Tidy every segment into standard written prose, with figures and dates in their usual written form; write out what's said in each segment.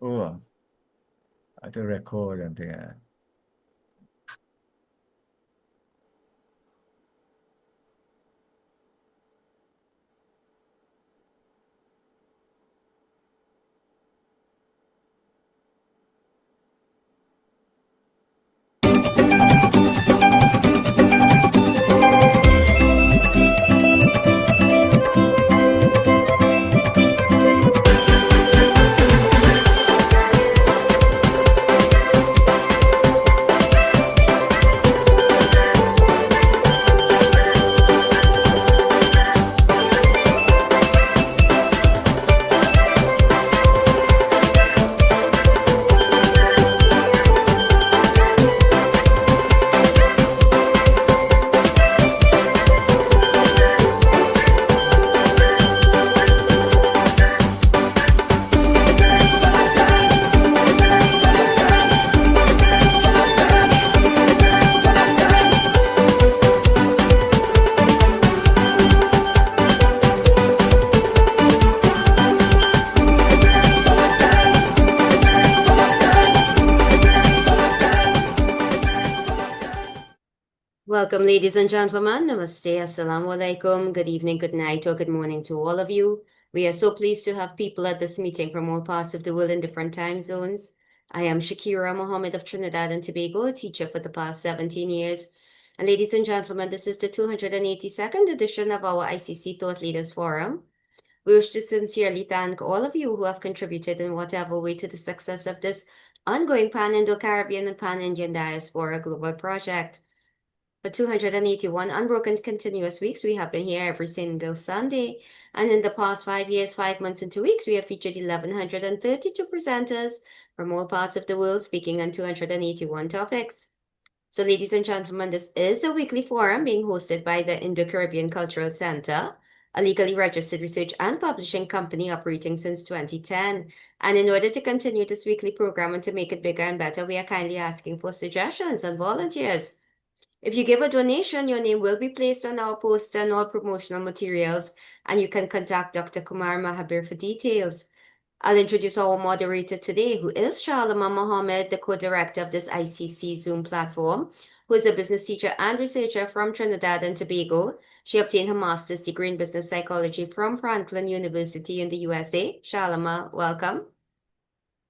Oh, ada rekod nanti ya. Welcome, ladies and gentlemen. Namaste, assalamu alaikum. Good evening, good night, or good morning to all of you. We are so pleased to have people at this meeting from all parts of the world in different time zones. I am Shakira Mohammed of Trinidad and Tobago, a teacher for the past 17 years. And ladies and gentlemen, this is the 282nd edition of our ICC Thought Leaders Forum. We wish to sincerely thank all of you who have contributed in whatever way to the success of this ongoing Pan-Indo-Caribbean and Pan-Indian Diaspora Global Project. For 281 unbroken continuous weeks, we have been here every single Sunday. And in the past 5 years, 5 months, and 2 weeks, we have featured 1,132 presenters from all parts of the world speaking on 281 topics. So, ladies and gentlemen, this is a weekly forum being hosted by the Indo-Caribbean Cultural Center, a legally registered research and publishing company operating since 2010. And in order to continue this weekly program and to make it bigger and better, we are kindly asking for suggestions and volunteers. If you give a donation, your name will be placed on our poster and all promotional materials, and you can contact Dr. Kumar Mahabir for details. I'll introduce our moderator today, who is Shalama Mohammed, the co-director of this ICC Zoom platform, who is a business teacher and researcher from Trinidad and Tobago. She obtained her master's degree in business psychology from Franklin University in the USA. Shalama, welcome.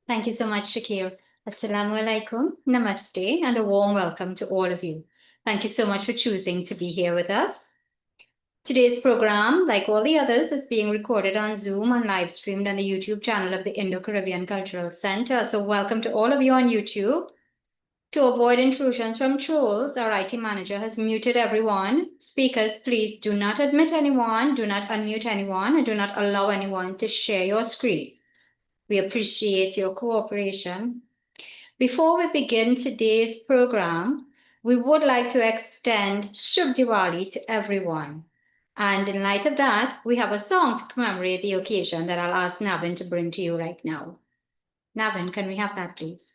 Thank you so much, Shakir. Assalamu alaikum, namaste, and a warm welcome to all of you. Thank you so much for choosing to be here with us. Today's program, like all the others, is being recorded on Zoom and live streamed on the YouTube channel of the Indo-Caribbean Cultural Center. So welcome to all of you on YouTube. To avoid intrusions from trolls, our IT manager has muted everyone. Speakers, please do not admit anyone, do not unmute anyone, and do not allow anyone to share your screen. We appreciate your cooperation. Before we begin today's program, we would like to extend Shubh Diwali to everyone. And in light of that, we have a song to commemorate the occasion that I'll ask Navin to bring to you right now. Navin, can we have that, please?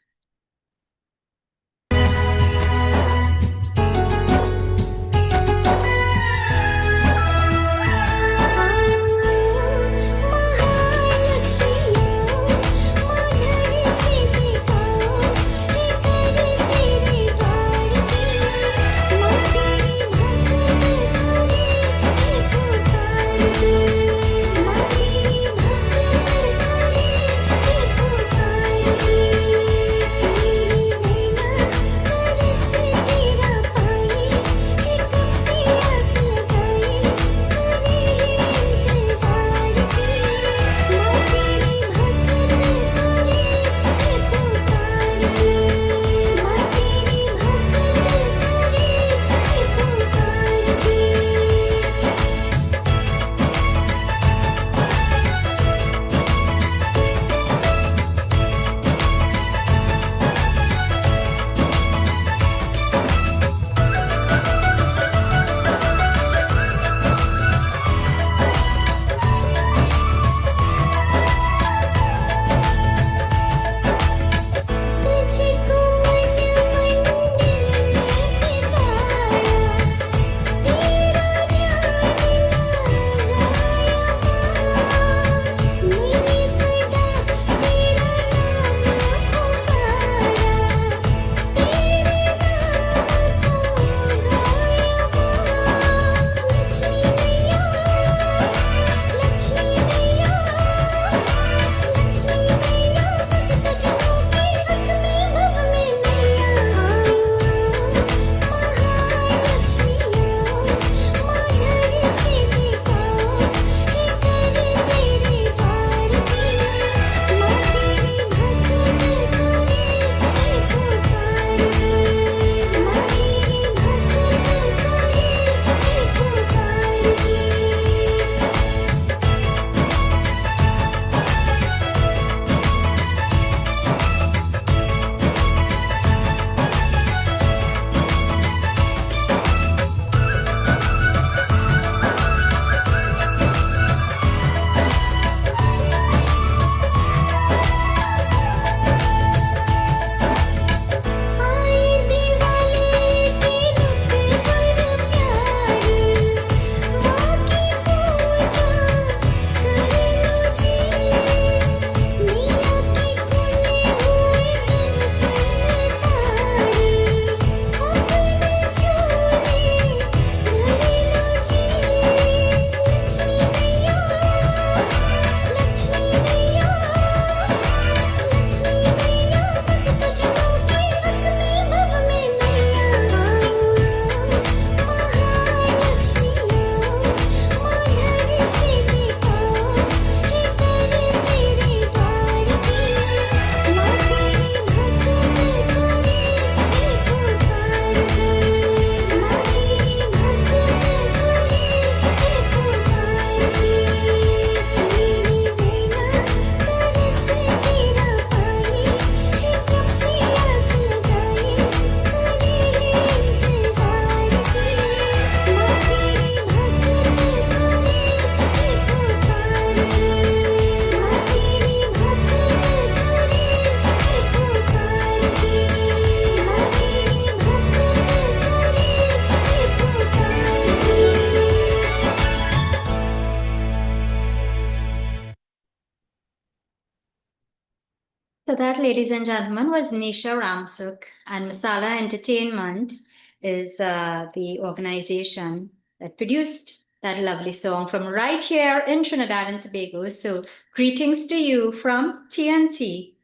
So that, ladies and gentlemen, was Nisha Ramsuk, and Masala Entertainment is the organization that produced that lovely song from right here in Trinidad and Tobago. So greetings to you from TNT,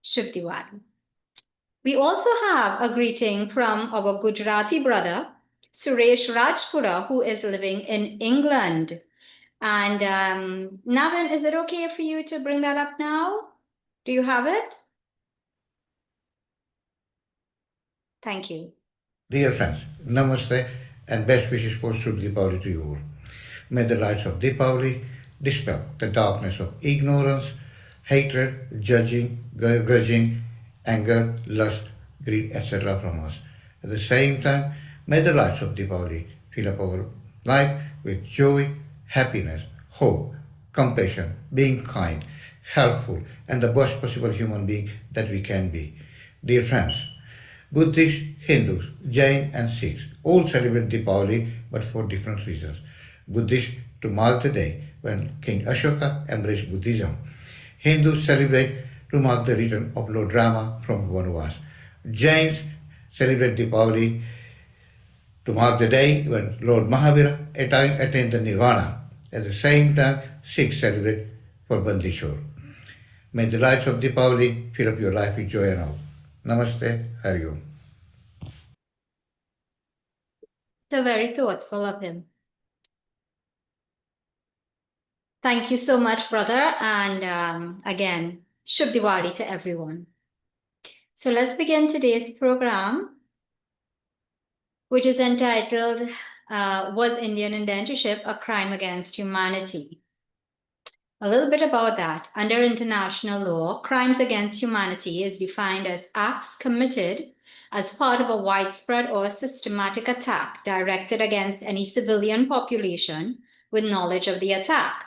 Shubh Diwali. We also have a greeting from our Gujarati brother, Suresh Rajpura, who is living in England. And Navin, is it okay for you to bring that up now? Do you have it? Thank you. Dear friends, Namaste and best wishes for Shubh Deepavali to you all. May the lights of Deepavali dispel the darkness of ignorance, hatred, judging, grudging, anger, lust, greed, etc. from us. At the same time, may the lights of Deepavali fill up our life with joy, happiness, hope, compassion, being kind, helpful, and the best possible human being that we can be. Dear friends, Buddhists, Hindus, Jain and Sikhs all celebrate Deepavali but for different reasons. Buddhists to mark the day when King Ashoka embraced Buddhism. Hindus celebrate to mark the return of Lord Rama from Vanavas. Jains celebrate Deepavali to mark the day when Lord Mahavira attained the Nirvana. At the same time, Sikhs celebrate for Bandishore. May the lights of Deepavali fill up your life with joy and hope. Namaste, Hari Om. So very thoughtful of him. Thank you so much, brother. And again, Shubh Diwali to everyone. So let's begin today's program, which is entitled, Was Indian Indentureship a Crime Against Humanity? A little bit about that. Under international law, crimes against humanity is defined as acts committed as part of a widespread or systematic attack directed against any civilian population with knowledge of the attack.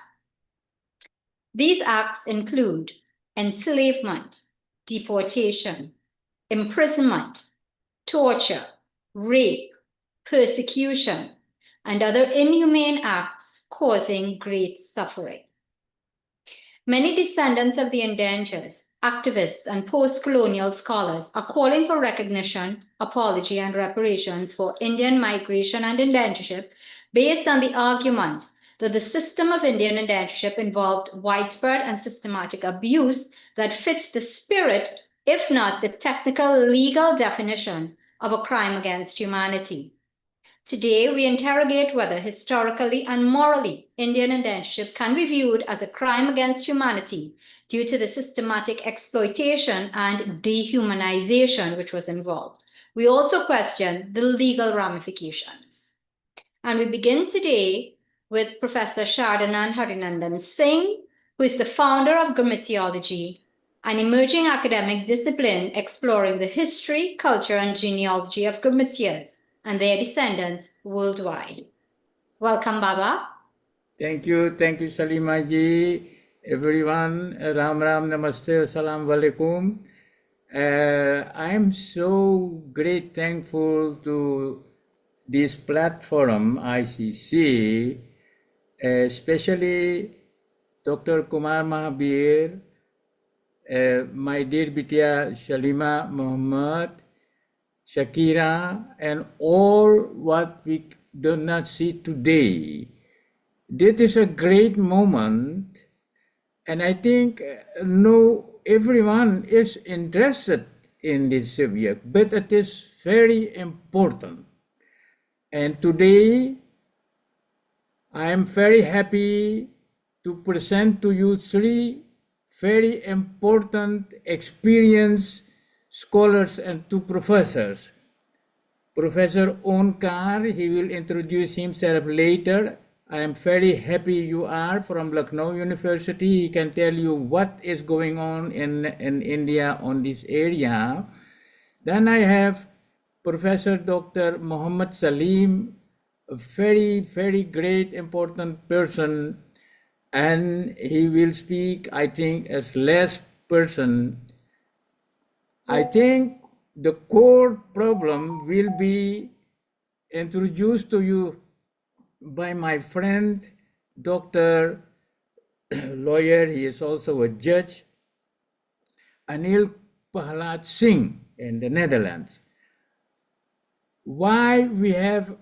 These acts include enslavement, deportation, imprisonment, torture, rape, persecution, and other inhumane acts causing great suffering. Many descendants of the indentures, activists, and post-colonial scholars are calling for recognition, apology, and reparations for Indian migration and indentureship based on the argument that the system of Indian indentureship involved widespread and systematic abuse that fits the spirit, if not the technical legal definition, of a crime against humanity. Today, we interrogate whether historically and morally Indian indentureship can be viewed as a crime against humanity due to the systematic exploitation and dehumanization which was involved. We also question the legal ramifications. And we begin today with Professor Shardanan Harinandan Singh, who is the founder of grammateology, an emerging academic discipline exploring the history, culture, and genealogy of grammateers and their descendants worldwide. Welcome, Baba. Thank you, Salima ji. Everyone, Ram Ram, Namaste, Assalamu Alaikum. I am so great thankful to this platform, ICC, especially Dr. Kumar Mahabir, my dear Bitya Shalima Muhammad, Shakira, and all what we do not see today. That is a great moment, and I think everyone is interested in this subject, but it is very important. And today, I am very happy to present to you three very important experienced scholars and two professors. Professor Onkar, he will introduce himself later. I am very happy you are from Lucknow University. He can tell you what is going on in India on this area. Then I have Professor Dr. Muhammad Salim, a very, very great important person, and he will speak, I think, as last person. I think the core problem will be introduced to you by my friend, Dr. Lawyer, he is also a judge, Anil Prahlad Singh in the Netherlands. Why we have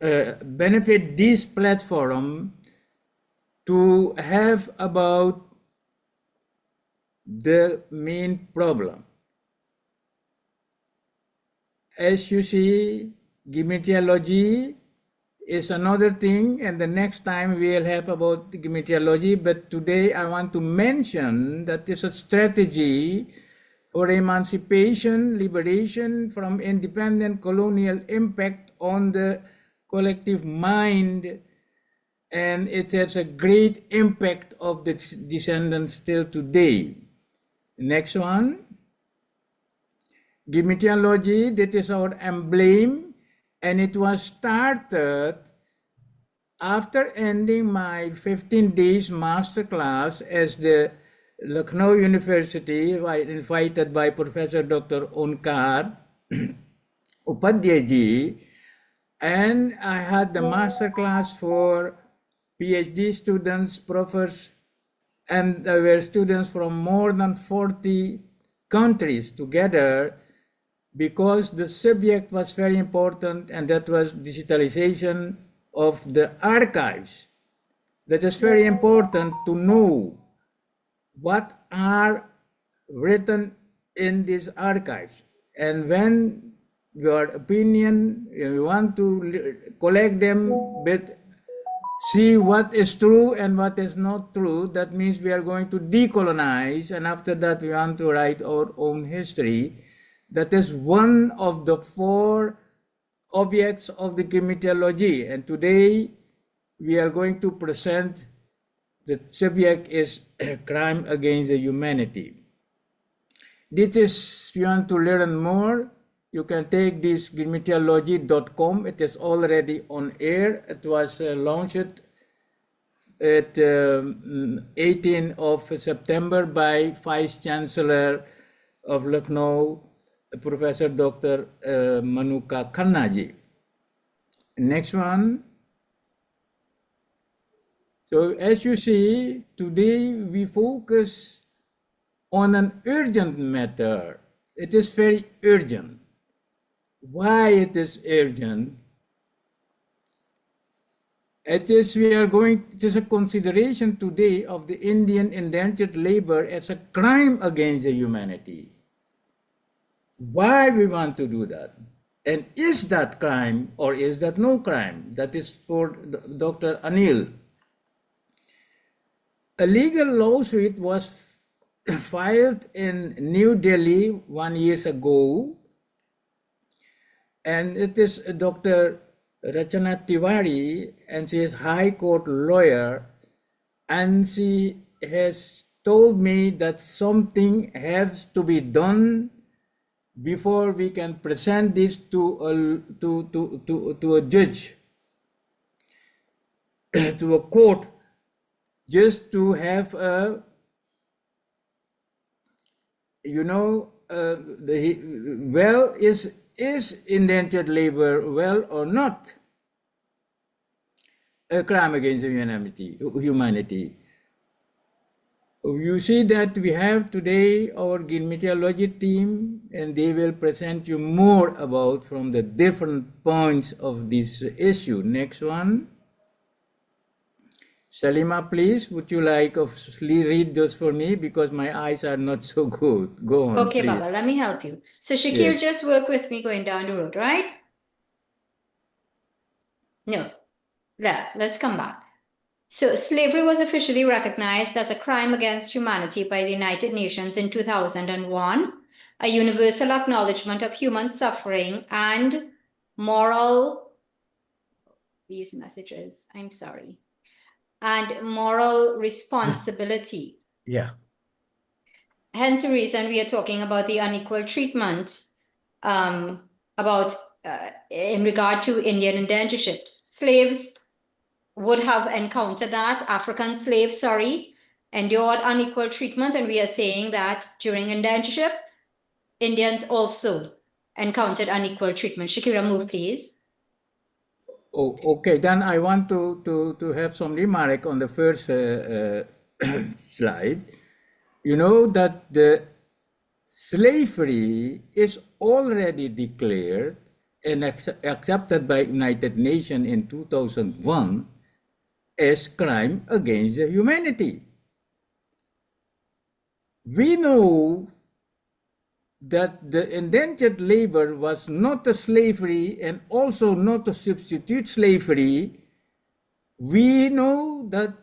benefit this platform to have about the main problem. As you see, gematology is another thing, and the next time we'll have about gematology, but today I want to mention that it's a strategy for emancipation, liberation from independent colonial impact on the collective mind, and it has a great impact of the descendants still today. Next one. Gematology, that is our emblem, and it was started after ending my 15 days master class as the Lucknow University, invited by Professor Dr. Onkar Upadhyay, and I had the master class for PhD students, professors, and there were students from more than 40 countries together, because the subject was very important, and that was digitalization of the archives. That is very important to know what are written in these archives. And when your opinion, you want to collect them, but see what is true and what is not true, that means we are going to decolonize, and after that we want to write our own history. That is one of the 4 objects of the gematology, and today we are going to present the subject is crime against the humanity. This is, if you want to learn more, you can take this gematology.com. It is already on air. It was launched at 18th of September by Vice Chancellor of Lucknow, Professor Dr. Manuka Khanna ji. Next one. So as you see, today we focus on an urgent matter. It is very urgent. Why it is urgent? It is a consideration today of the Indian indentured labor as a crime against the humanity. Why we want to do that? And is that crime or is that no crime? That is for Dr. Anil. A legal lawsuit was filed in New Delhi 1 year ago, and it is Dr. Rachana Tiwari, and she is High Court lawyer, and she has told me that something has to be done before we can present this to a judge, to a court, just to have a, is indentured labor well or not a crime against humanity? You see that we have today our gematology team, and they will present you more about from the different points of this issue. Next one. Salima, please, would you like to read those for me, because my eyes are not so good. Go on, Okay, please. Baba, let me help you. So Shakir, Yes. just work with me going down the road, right? No, let's come back. So slavery was officially recognized as a crime against humanity by the United Nations in 2001, a universal acknowledgement of human suffering and moral, these messages, I'm sorry, and moral responsibility. Yeah. Hence the reason we are talking about the unequal treatment in regard to Indian indentureship. Slaves would have encountered that, African slaves, endured unequal treatment, and we are saying that during indentureship, Indians also encountered unequal treatment. Shakira, move please. Oh, okay, then I want to have some remark on the first slide. You know that the slavery is already declared and accepted by United Nations in 2001 as crime against the humanity. We know that the indentured labor was not a slavery and also not a substitute slavery. We know that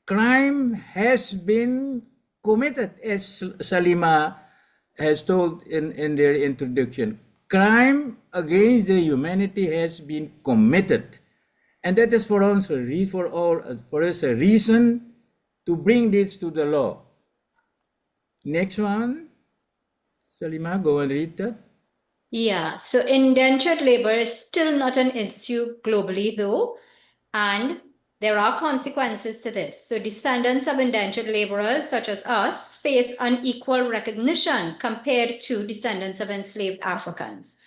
crime has been committed, as Salima has told in their introduction. Crime against the humanity has been committed. And that is for us a reason to bring this to the law. Next one. Salima, go and read that. Yeah, so indentured labor is still not an issue globally, though, and there are consequences to this. So descendants of indentured laborers, such as us, face unequal recognition compared to descendants of enslaved Africans.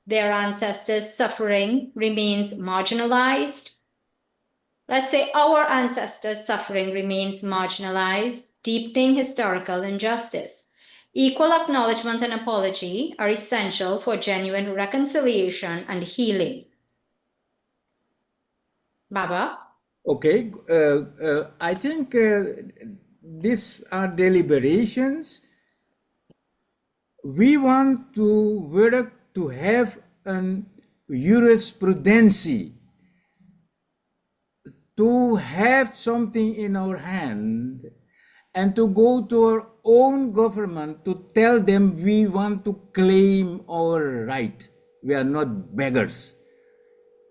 Their ancestors' suffering remains marginalized. Let's say our ancestors' suffering remains marginalized, deepening historical injustice. Equal acknowledgement and apology are essential for genuine reconciliation and healing. Baba? Okay, I think these are deliberations. We want to work to have an jurisprudency, to have something in our hand and to go to our own government to tell them we want to claim our right. We are not beggars.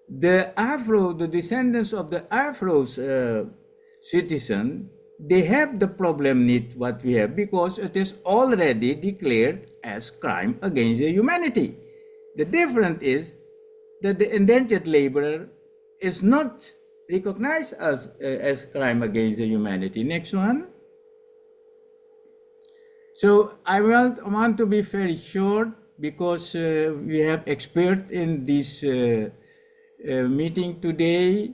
The descendants of the Afro's citizen, they have the problem need what we have because it is already declared as crime against the humanity. The difference is that the indentured laborer is not recognized as crime against the humanity. Next one. So I want to be very short because we have experts in this meeting today.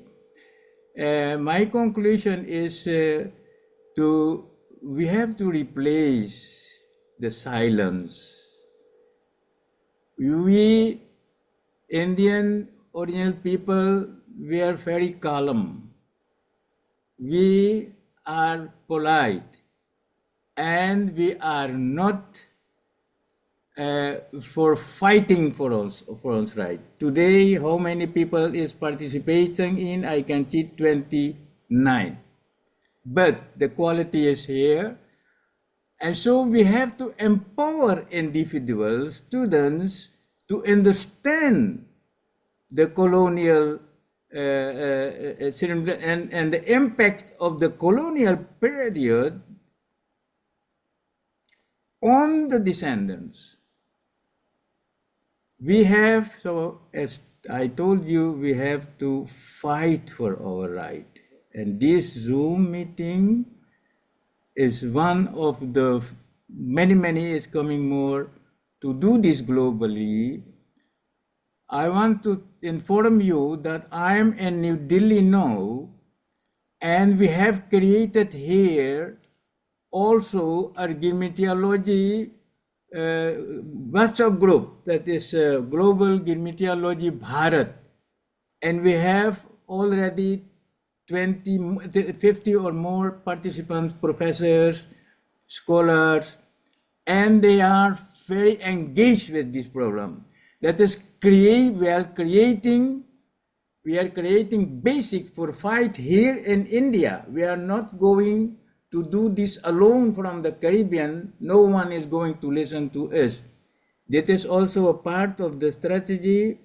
My conclusion is we have to replace the silence. We Indian original people, we are very calm. We are polite. And we are not for fighting for us right. Today, how many people is participating in? I can see 29. But the quality is here. And so we have to empower individuals, students, to understand the colonial and the impact of the colonial period on the descendants. We have, so as I told you, we have to fight for our right. And this Zoom meeting is one of the many is coming more to do this globally. I want to inform you that I am in New Delhi now, and we have created here also a Gynecology WhatsApp group, that is Global Gynecology Bharat, and we have already 50 or more participants, professors, scholars, and they are very engaged with this problem. That is, we are creating basic for fight here in India. We are not going to do this alone from the Caribbean. No one is going to listen to us. That is also a part of the strategy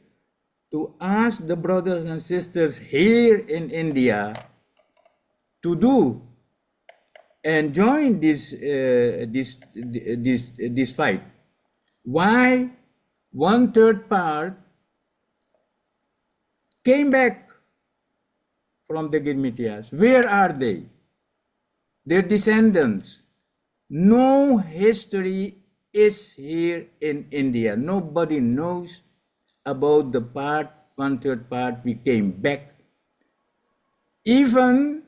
to ask the brothers and sisters here in India to do and join this fight. Why 1/3 part came back from the Gilmitias? Where are they? Their descendants. No history is here in India. Nobody knows about the 1/3 part we came back. Even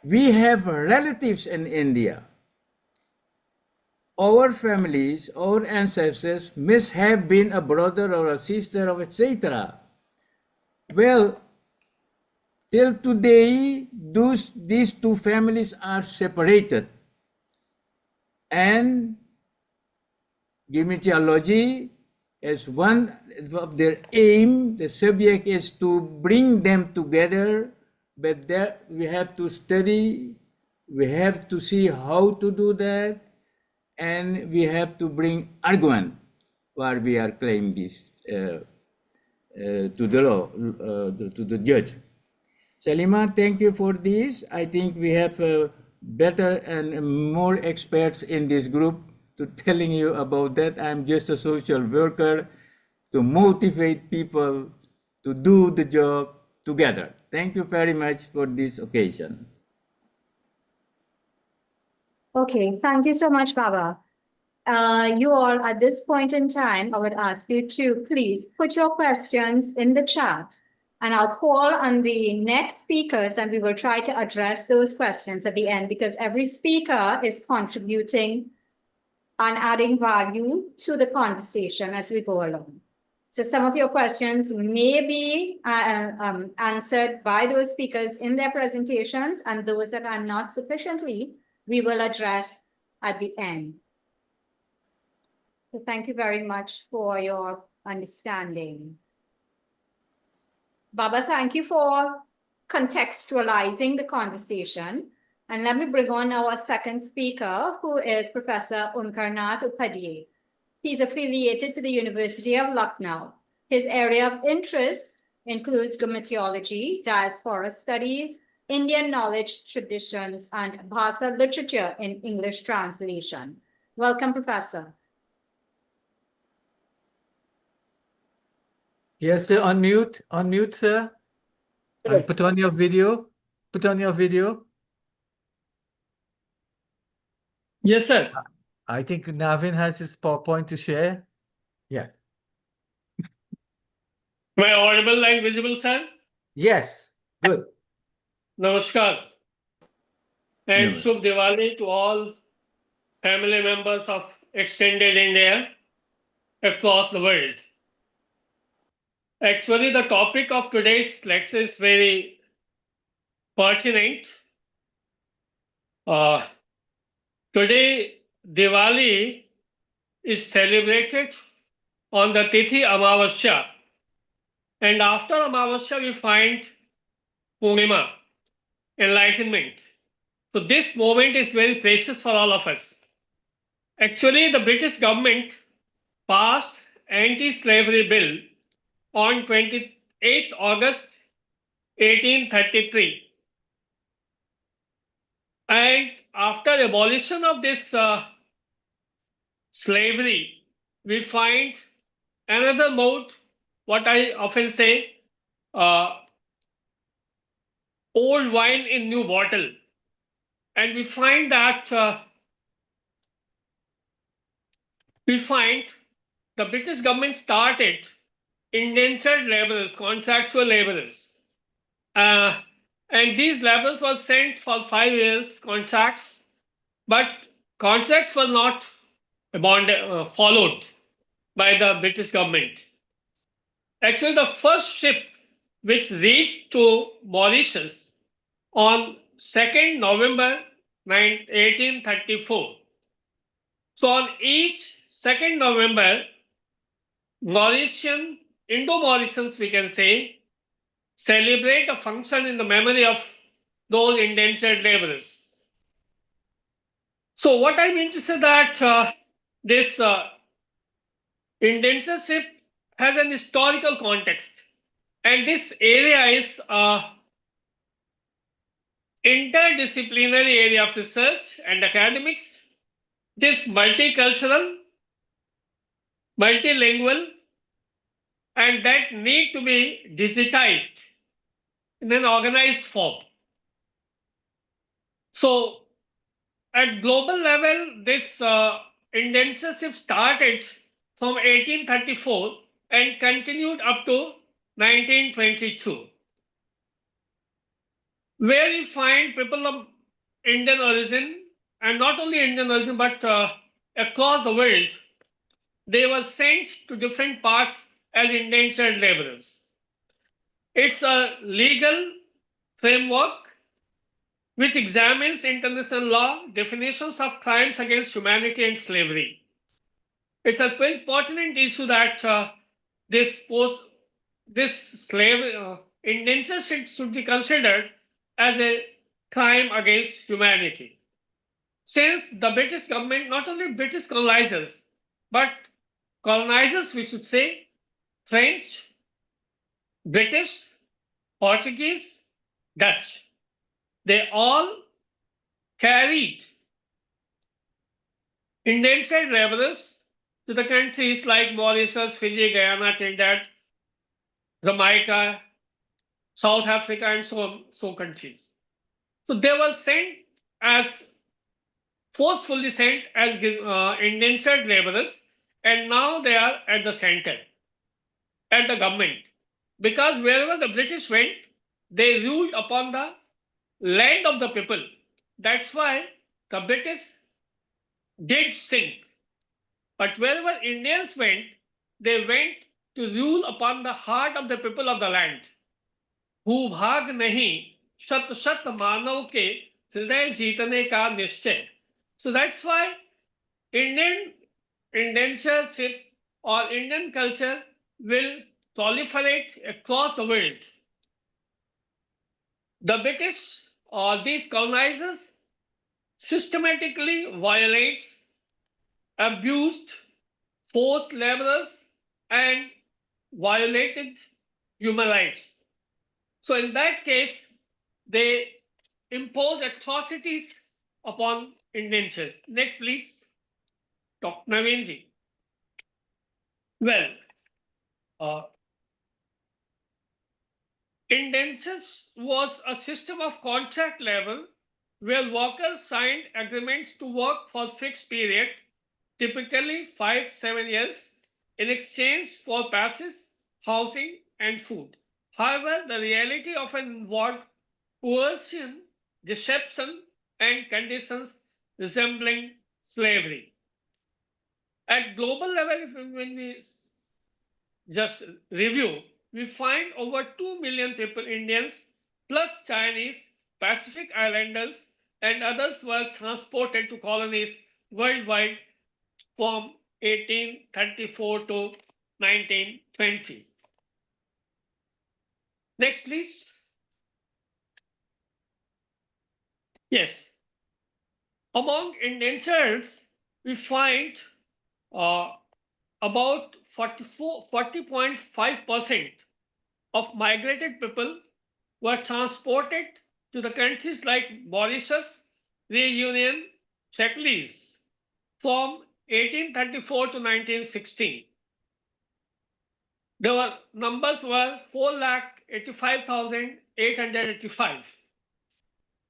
we have relatives in India. our families, our ancestors must have been a brother or a sister or etc. Well, till today, these two families are separated. And genealogy as one of their aim, the subject is to bring them together, but there we have to study, we have to see how to do that, and we have to bring argument where we are claiming this to the law, to the judge. Salima, thank you for this. I think we have better and more experts in this group to telling you about that. I'm just a social worker to motivate people to do the job together. Thank you very much for this occasion. Okay, thank you so much, Baba. You all, at this point in time, I would ask you to please put your questions in the chat, and I'll call on the next speakers and we will try to address those questions at the end, because every speaker is contributing and adding value to the conversation as we go along. So some of your questions may be answered by those speakers in their presentations, and those that are not sufficiently, we will address at the end. So thank you very much for your understanding. Baba, thank you for contextualizing the conversation. And let me bring on our second speaker, who is Professor Unkarnath Upadhyay. He's affiliated to the University of Lucknow. His area of interest includes grammatology, diaspora studies, Indian knowledge traditions, and Bhasa literature in English translation. Welcome, Professor. Yes, sir. Unmute, sir. And put on your video. Put on your video. Yes, sir. I think Navin has his PowerPoint to share. Yeah. Am I audible and visible, sir? Yes. Good. Namaskar. And Namaste. Shubh Diwali to all family members of extended India across the world. Actually, the topic of today's lecture is very pertinent. Today, Diwali is celebrated on the Tithi Amavasya. And after Amavasya, we find Purnima, enlightenment. So this moment is very precious for all of us. Actually, the British government passed anti-slavery bill on 28 August 1833. And after abolition of this slavery, we find another mode, what I often say, old wine in new bottle. And we find that the British government started indentured laborers, contractual laborers. And these laborers were sent for 5 years contracts, but contracts were not followed by the British government. Actually, the first ship which reached to Mauritius on 2nd November 1834. So on each 2nd November, Mauritian, Indo-Mauritians, we can say, celebrate a function in the memory of those indentured laborers. So what I mean to say that this indentureship has an historical context, and this area is interdisciplinary area of research and academics. This multicultural, multilingual, and that need to be digitized in an organized form. So at global level, this indentureship started from 1834 and continued up to 1922, where we find people of Indian origin, and not only Indian origin, but across the world, they were sent to different parts as indentured laborers. It's a legal framework which examines international law, definitions of crimes against humanity and slavery. It's a very pertinent issue that this slave indentureship should be considered as a crime against humanity. Since the British government, not only British colonizers, but colonizers, we should say, French, British, Portuguese, Dutch, they all carried indentured laborers to the countries like Mauritius, Fiji, Guyana, Trinidad, Jamaica, South Africa, and so countries. So they were sent as forcefully sent as indentured laborers, and now they are at the center, at the government, because wherever the British went, they ruled upon the land of the people. That's why the British did sink. But wherever Indians went, they went to rule upon the heart of the people of the land. भूभाग नहीं शत शत मानव के हृदय जीतने का निश्चय. So that's why Indian indentureship or Indian culture will proliferate across the world. The British or these colonizers systematically violates, abused, forced laborers, and violated human rights. So in that case, they impose atrocities upon indentures. Next, please, Dr. Naveenji. Well, indentures was a system of contract labor where workers signed agreements to work for a fixed period, typically 5-7 years, in exchange for passes, housing, and food. However, the reality often involved coercion, deception, and conditions resembling slavery. At global level, when we just review, we find over 2 million people, Indians, plus Chinese, Pacific Islanders, and others were transported to colonies worldwide from 1834 to 1920. Next, please. Yes. Among indentures, we find about 40.5% of migrated people were transported to the countries like Mauritius, Reunion, Seychelles from 1834 to 1916. The numbers were 4,85,885.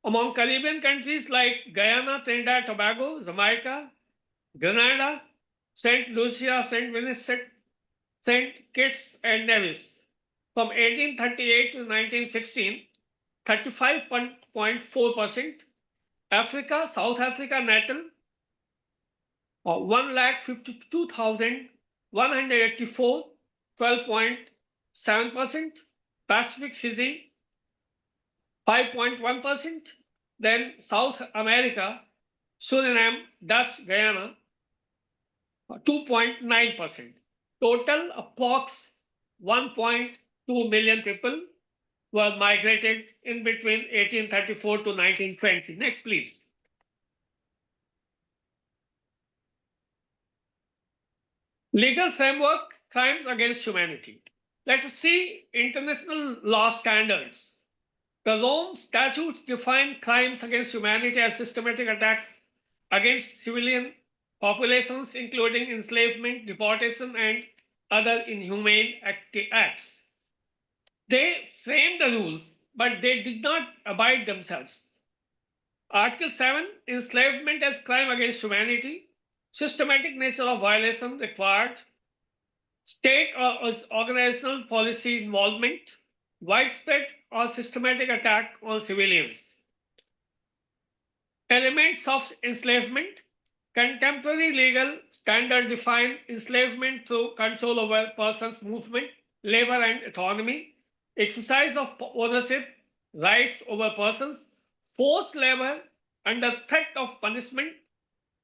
Among Caribbean countries like Guyana, Trinidad, Tobago, Jamaica, Grenada, St. Lucia, St. Vincent, St. Kitts and Nevis, from 1838 to 1916, 35.4%. Africa, South Africa, Natal, 1,52,184, 12.7%. Pacific, Fiji, 5.1%. Then South America, Suriname, Dutch Guyana, 2.9%. Total approx 1.2 million people were migrated in between 1834 to 1920. Next, please. Legal framework, crimes against humanity. Let us see international law standards. The Rome Statutes define crimes against humanity as systematic attacks against civilian populations, including enslavement, deportation, and other inhumane acts. They framed the rules, but they did not abide themselves. Article 7, enslavement as crime against humanity. Systematic nature of violation required state or organizational policy involvement, widespread or systematic attack on civilians. Elements of enslavement, Contemporary legal standard define enslavement through control over persons' movement, labor and autonomy, exercise of ownership, rights over persons, forced labor under threat of punishment,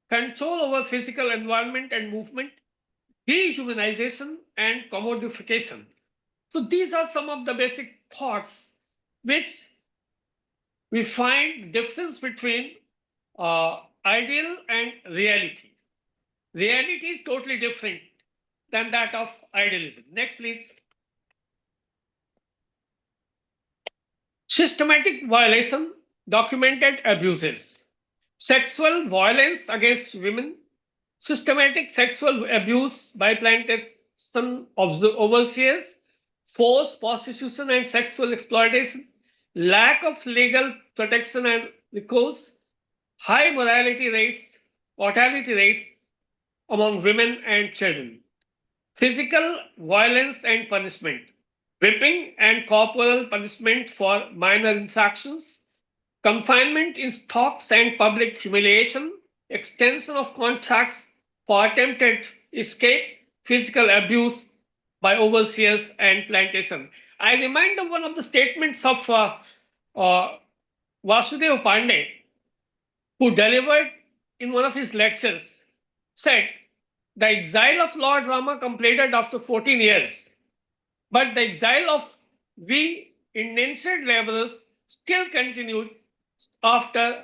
control over physical environment and movement, dehumanization and commodification. So these are some of the basic thoughts which we find difference between ideal and reality. Reality is totally different than that of idealism. Next, please. Systematic violation, documented abuses, sexual violence against women, systematic sexual abuse by plantation of the overseers, forced prostitution and sexual exploitation, lack of legal protection and recourse, high mortality rates among women and children, physical violence and punishment, whipping and corporal punishment for minor infractions, confinement in stocks and public humiliation, extension of contracts for attempted escape, physical abuse by overseers and plantation. I remind of one of the statements of Vasudev Pandey, who delivered in one of his lectures, said, the exile of Lord Rama completed after 14 years, but the exile of we indentured laborers still continued after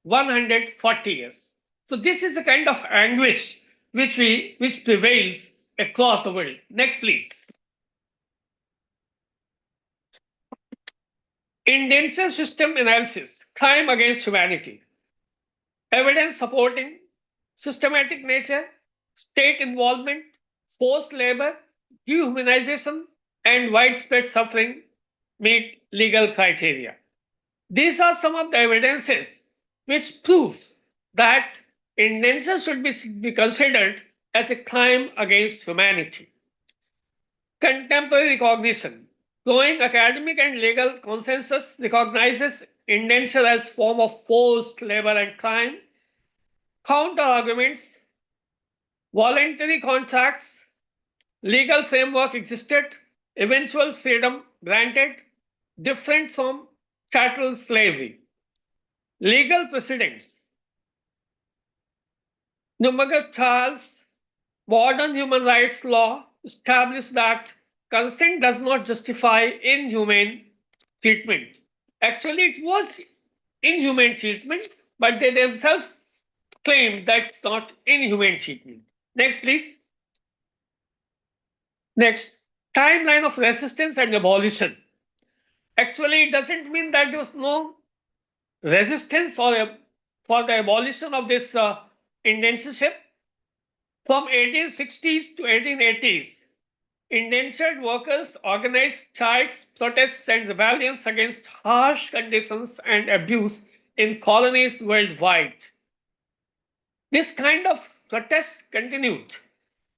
140 years. So this is a kind of anguish which prevails across the world. Next, please. Indenture system analysis, crime against humanity. Evidence supporting systematic nature, state involvement, forced labor, dehumanization, and widespread suffering meet legal criteria. These are some of the evidences which prove that indenture should be considered as a crime against humanity. Contemporary recognition. Growing academic and legal consensus recognizes indenture as form of forced labor and crime. Counter arguments, voluntary contracts, legal framework existed, eventual freedom granted, different from chattel slavery. Legal precedents. Nuremberg Charles, modern human rights law established that consent does not justify inhumane treatment. Actually, it was inhumane treatment, but they themselves claimed that's not inhumane treatment. Next, please. Next, timeline of resistance and abolition. Actually, it doesn't mean that there was no resistance for the abolition of this indentureship. From 1860s to 1880s, indentured workers organized strikes, protests, and rebellions against harsh conditions and abuse in colonies worldwide. This kind of protests continued,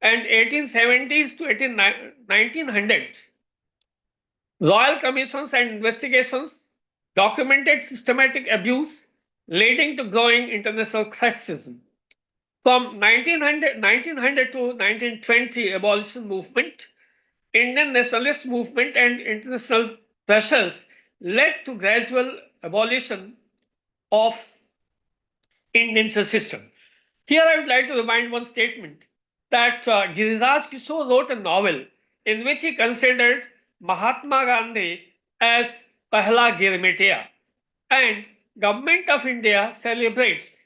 and 1870s to 1900s, royal commissions and investigations documented systematic abuse, leading to growing international criticism. From 1900 to 1920 abolition movement, Indian nationalist movement and international pressures led to gradual abolition of indenture system. Here I would like to remind one statement that Giriraj Kishore wrote a novel in which he considered Mahatma Gandhi as Pehla Girmitiya, and Government of India celebrates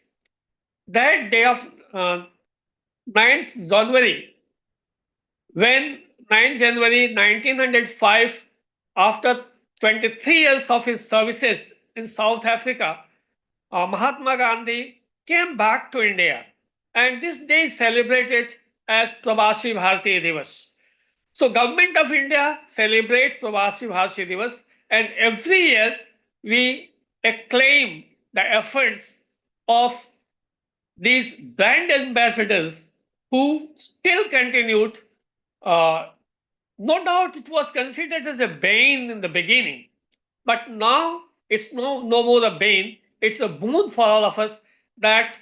that day of 9th January, when 9th January 1905, after 23 years of his services in South Africa, Mahatma Gandhi came back to India, and this day is celebrated as Pravasi Bharatiya Divas. So Government of India celebrates Pravasi Bharatiya Divas, and every year we acclaim the efforts of these brand ambassadors who still continued. No doubt it was considered as a bane in the beginning, but now it's no more a bane, it's a boon for all of us that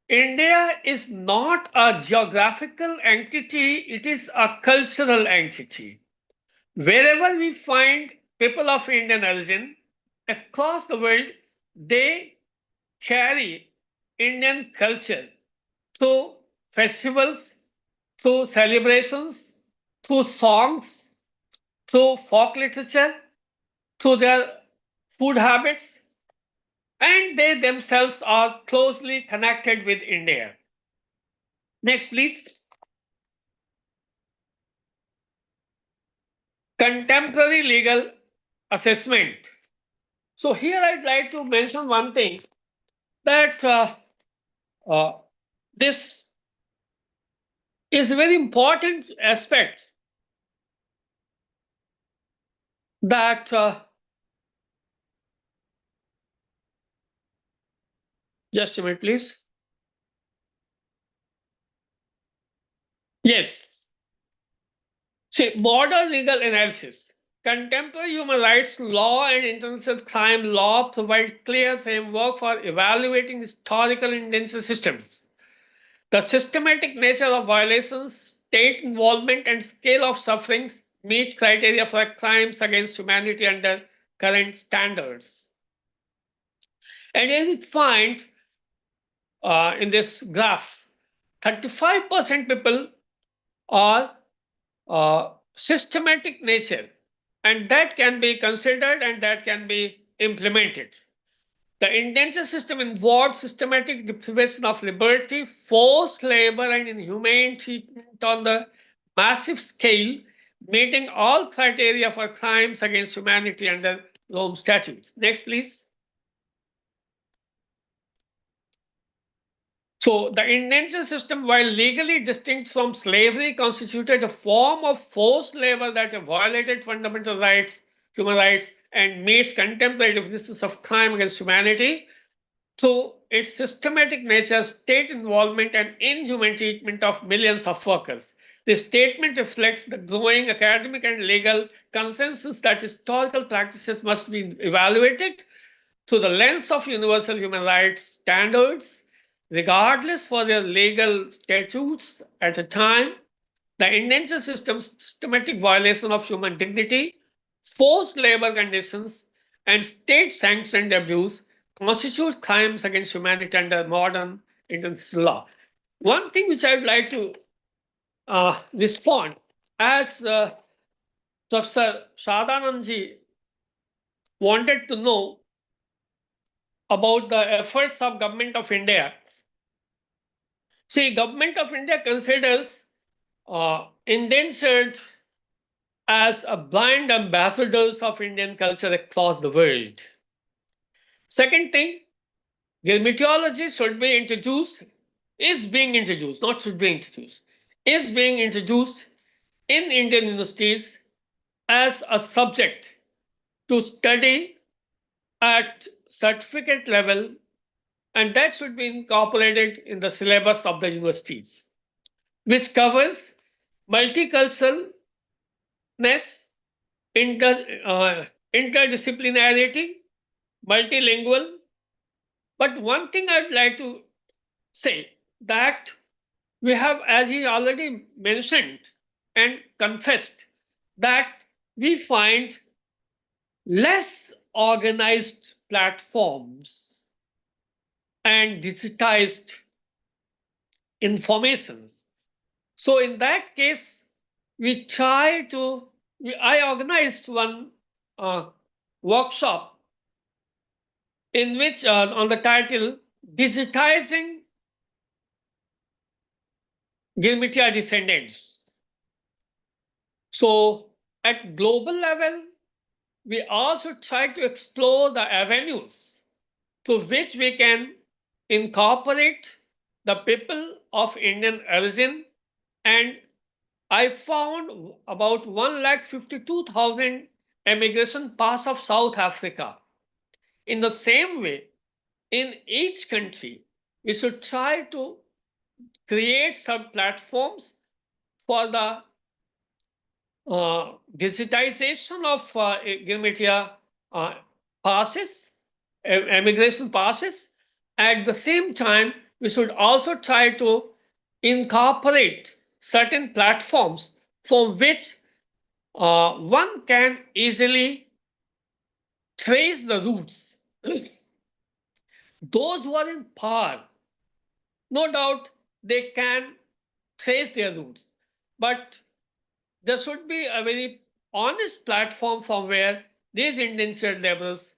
India is not a geographical entity, it is a cultural entity. Wherever we find people of Indian origin across the world, they carry Indian culture through festivals, through celebrations, through songs, through folk literature, through their food habits, and they themselves are closely connected with India. Next, please. Contemporary legal assessment. So here I'd like to mention one thing, that this is a very important aspect, that just a minute, please. Yes. See, modern legal analysis. Contemporary human rights law and international crime law provide clear framework for evaluating historical indenture systems. The systematic nature of violations, state involvement, and scale of sufferings meet criteria for crimes against humanity under current standards. And as it finds in this graph, 35% people are systematic nature, and that can be considered and that can be implemented. The indenture system involved systematic deprivation of liberty, forced labor, and inhumane treatment on the massive scale, meeting all criteria for crimes against humanity under Rome statutes. Next, please. So the indenture system, while legally distinct from slavery, constituted a form of forced labor that violated fundamental rights, human rights, and meets contemporary definitions of crime against humanity through its systematic nature, state involvement, and inhuman treatment of millions of workers. This statement reflects the growing academic and legal consensus that historical practices must be evaluated through the lens of universal human rights standards, regardless for their legal statutes at the time. The indenture system's systematic violation of human dignity, forced labor conditions, and state-sanctioned abuse constitute crimes against humanity under modern international law. One thing which I would like to respond, as Professor Shadanandji wanted to know about the efforts of Government of India. See, Government of India considers indentured as a blind ambassadors of Indian culture across the world. Second thing, meteorology should be introduced, is being introduced, not should be introduced, is being introduced in Indian universities as a subject to study at certificate level, and that should be incorporated in the syllabus of the universities, which covers multiculturalness, interdisciplinarity, multilingual. But one thing I'd like to say, that we have, as he already mentioned and confessed, that we find less organized platforms and digitized informations. So in that case, I organized one workshop in which on the title, Digitizing Girmitia Descendants. So at global level, we also try to explore the avenues through which we can incorporate the people of Indian origin, and I found about 152,000 emigration pass of South Africa. In the same way, in each country, we should try to create some platforms for the digitization of Girmitia passes, immigration passes. At the same time, we should also try to incorporate certain platforms from which one can easily trace the roots. Those who are in power, no doubt they can trace their roots, but there should be a very honest platform from where these indentured laborers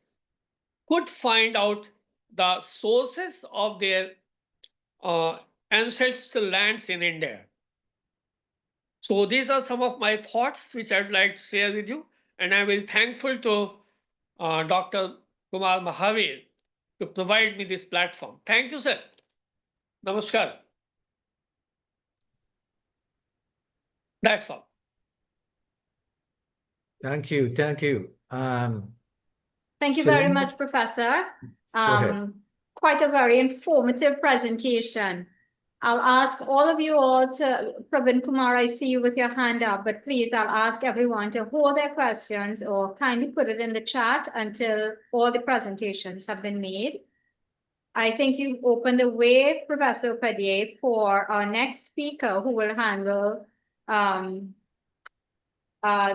could find out the sources of their ancestral lands in India. So these are some of my thoughts which I'd like to share with you, and I'm very thankful to Dr. Kumar Mahavir to provide me this platform. Thank you, sir. Namaskar. That's all. Thank you. Thank you. Thank you very Shalima? much, Professor. Go ahead. Quite a very informative presentation. I'll ask all of you all to, Pravin Kumar, I see you with your hand up, but please, I'll ask everyone to hold their questions or kindly put it in the chat until all the presentations have been made. I think you've opened the way, Professor Padye, for our next speaker who will handle the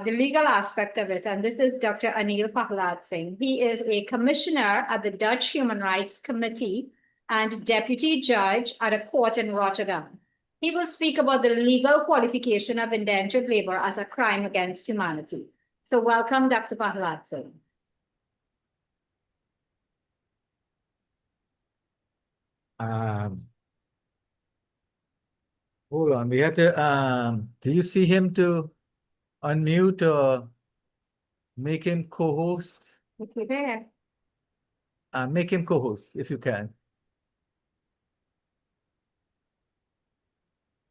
legal aspect of it, and this is Dr. Anil Pahlad Singh. He is a commissioner at the Dutch Human Rights Committee and deputy judge at a court in Rotterdam. He will speak about the legal qualification of indentured labor as a crime against humanity. So welcome, Dr. Pahlad Singh. Hold on. We have to, do you see him to unmute or make him co-host? Is he there? Make him co-host if you can.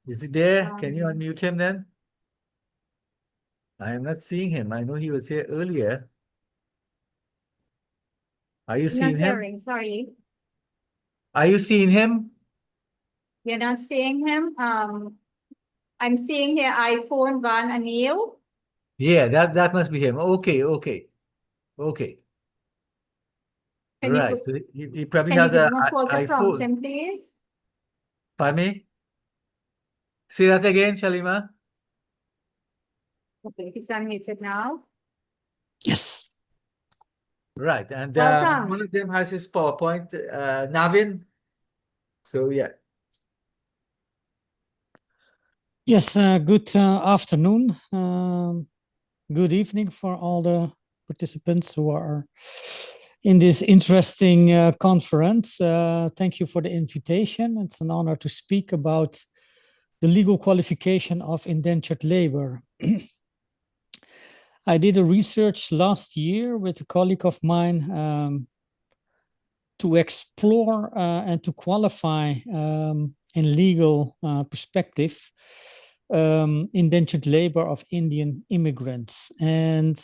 Is he there? Can you unmute him then? I am not seeing him. I know he was here earlier. Are you seeing Not him? hearing, sorry. Are you seeing him? You're not seeing him? I'm seeing here iPhone 1 Anil. Yeah, that must be him. Okay. Can you Right. put- So he probably Can you has give a him a call to prompt iPhone. him, please? Pardon me? Say that again, Shalima. Okay, he's unmuted now. Yes. Right. And Welcome. one of them has his PowerPoint, Navin. So yeah. Yes, good afternoon. Good evening for all the participants who are in this interesting conference. Thank you for the invitation. It's an honor to speak about the legal qualification of indentured labor. I did a research last year with a colleague of mine to explore and to qualify in legal perspective indentured labor of Indian immigrants. And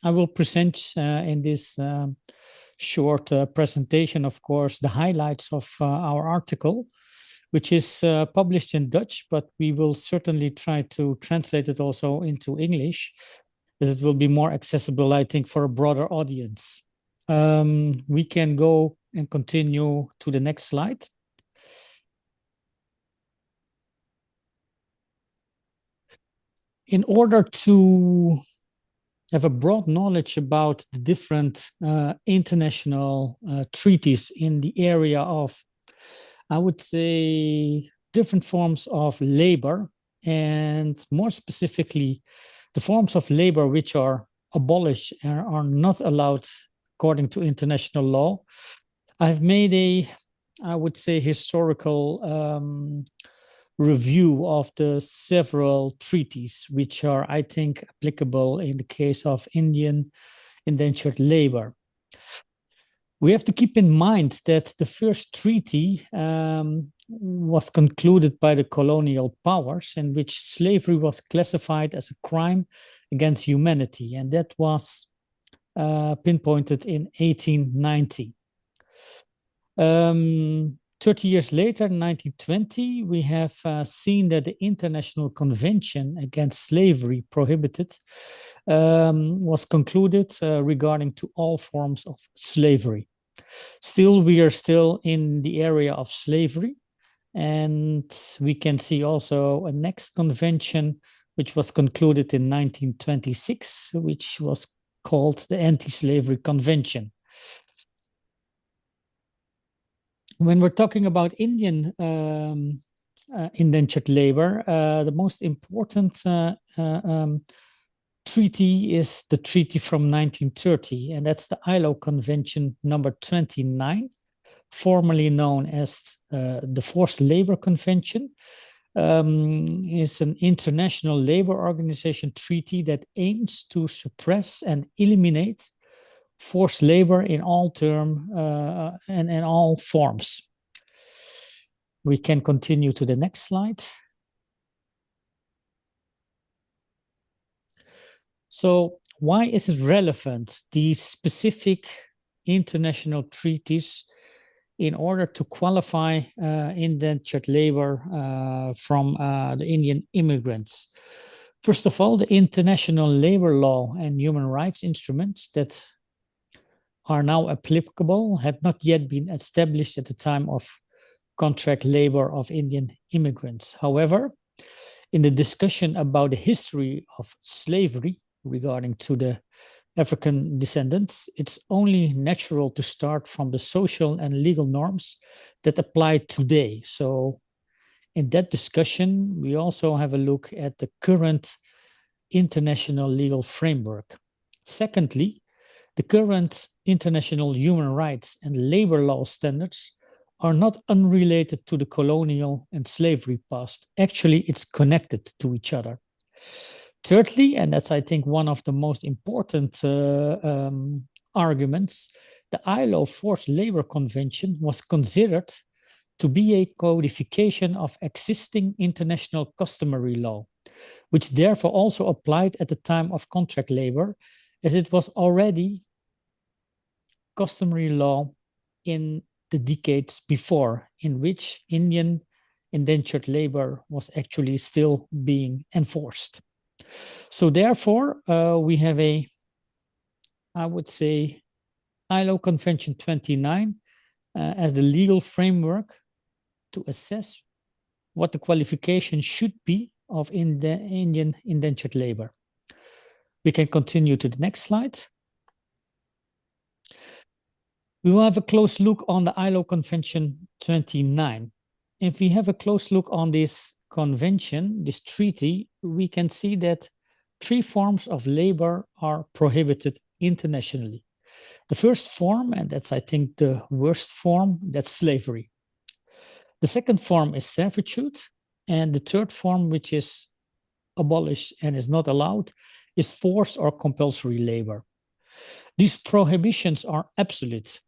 I will present in this short presentation, of course, the highlights of our article, which is published in Dutch, but we will certainly try to translate it also into English, as it will be more accessible, I think, for a broader audience. We can go and continue to the next slide. In order to have a broad knowledge about the different international treaties in the area of, I would say, different forms of labor, and more specifically, the forms of labor which are abolished and are not allowed according to international law, I've made a, I would say, historical review of the several treaties which are, I think, applicable in the case of Indian indentured labor. We have to keep in mind that the first treaty was concluded by the colonial powers, in which slavery was classified as a crime against humanity, and that was pinpointed in 1890. 30 years later, in 1920, we have seen that the International Convention Against Slavery Prohibited was concluded regarding to all forms of slavery. Still, we are still in the area of slavery, And we can see also a next convention, which was concluded in 1926, which was called the Anti-Slavery Convention. When we're talking about Indian indentured labor, the most important treaty is the treaty from 1930, and that's the ILO Convention number 29, formerly known as the Forced Labor Convention. Is an international labor organization treaty that aims to suppress and eliminate forced labor in all terms and in all forms. We can continue to the next slide. So why is it relevant, these specific international treaties, in order to qualify indentured labor from the Indian immigrants? First of all, the international labor law and human rights instruments that are now applicable had not yet been established at the time of contract labor of Indian immigrants. However, in the discussion about the history of slavery regarding to the African descendants, it's only natural to start from the social and legal norms that apply today. So in that discussion, we also have a look at the current international legal framework. Secondly, the current international human rights and labor law standards are not unrelated to the colonial and slavery past. Actually, it's connected to each other. Thirdly, and that's, I think, one of the most important arguments, the ILO Forced Labor Convention was considered to be a codification of existing international customary law, which therefore also applied at the time of contract labor, as it was already customary law in the decades before, in which Indian indentured labor was actually still being enforced. So therefore, we have I would say, ILO Convention 29 as the legal framework to assess what the qualification should be of Indian indentured labor. We can continue to the next slide. We will have a close look on the ILO Convention 29. If we have a close look on this convention, this treaty, we can see that 3 forms of labor are prohibited internationally. The first form, and that's, I think, the worst form, that's slavery. The second form is servitude. And the third form, which is abolished and is not allowed, is forced or compulsory labor. These prohibitions are absolute,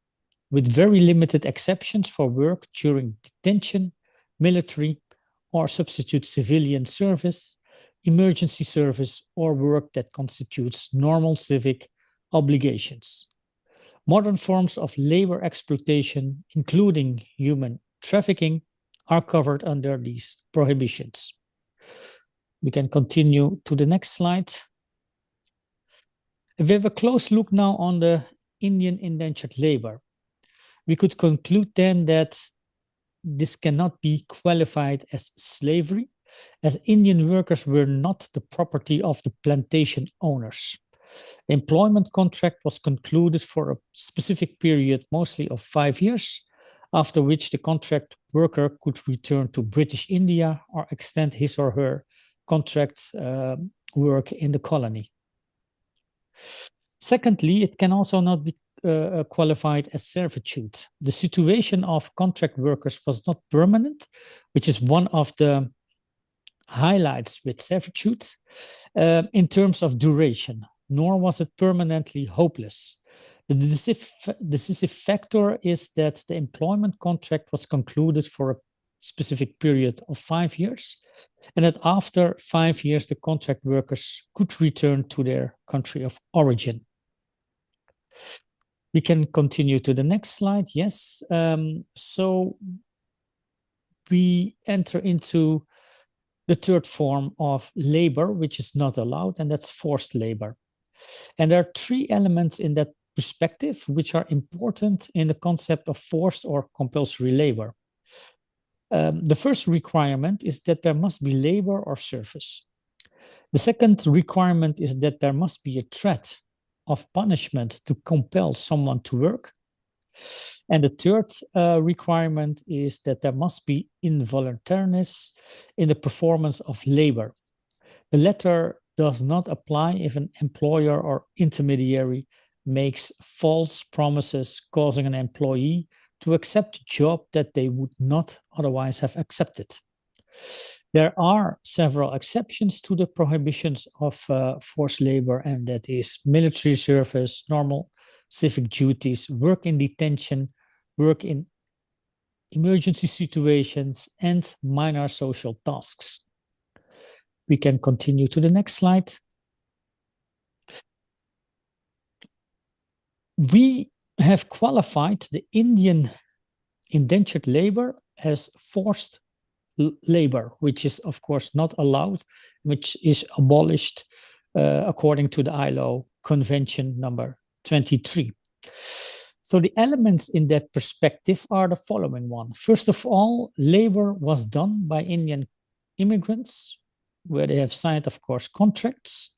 with very limited exceptions for work during detention, military or substitute civilian service, emergency service, or work that constitutes normal civic obligations. Modern forms of labor exploitation, including human trafficking, are covered under these prohibitions. We can continue to the next slide. If we have a close look now on the Indian indentured labor, we could conclude then that this cannot be qualified as slavery, as Indian workers were not the property of the plantation owners. The employment contract was concluded for a specific period, mostly of 5 years, after which the contract worker could return to British India or extend his or her contract work in the colony. Secondly, it can also not be qualified as servitude. The situation of contract workers was not permanent, which is one of the highlights with servitude in terms of duration, nor was it permanently hopeless. The decisive factor is that the employment contract was concluded for a specific period of 5 years, and that after 5 years, the contract workers could return to their country of origin. We can continue to the next slide. Yes. So we enter into the third form of labor, which is not allowed, and that's forced labor. And there are 3 elements in that perspective which are important in the concept of forced or compulsory labor. The first requirement is that there must be labor or service. The second requirement is that there must be a threat of punishment to compel someone to work. And the third requirement is that there must be involuntariness in the performance of labor. The latter does not apply if an employer or intermediary makes false promises, causing an employee to accept a job that they would not otherwise have accepted. There are several exceptions to the prohibitions of forced labor, and that is military service, normal civic duties, work in detention, work in emergency situations, and minor social tasks. We can continue to the next slide. We have qualified the Indian indentured labor as forced labor, which is of course not allowed, which is abolished according to the ILO Convention number 23. So the elements in that perspective are the following one. First of all, labor was done by Indian immigrants, where they have signed, of course, contracts.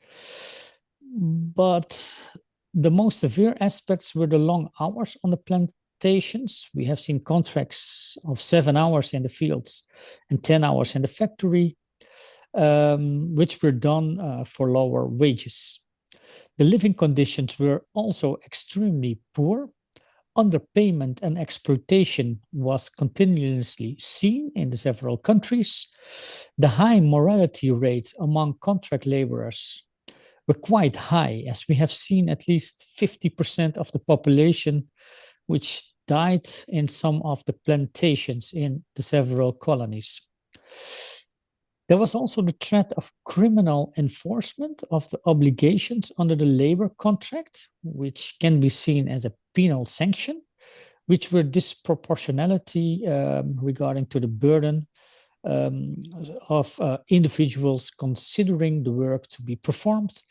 But the most severe aspects were the long hours on the plantations. We have seen contracts of 7 hours in the fields and 10 hours in the factory, which were done for lower wages. The living conditions were also extremely poor. Underpayment and exploitation was continuously seen in the several countries. The high mortality rate among contract laborers were quite high, as we have seen at least 50% of the population which died in some of the plantations in the several colonies. There was also the threat of criminal enforcement of the obligations under the labor contract, which can be seen as a penal sanction, which were disproportionality regarding to the burden of individuals considering the work to be performed,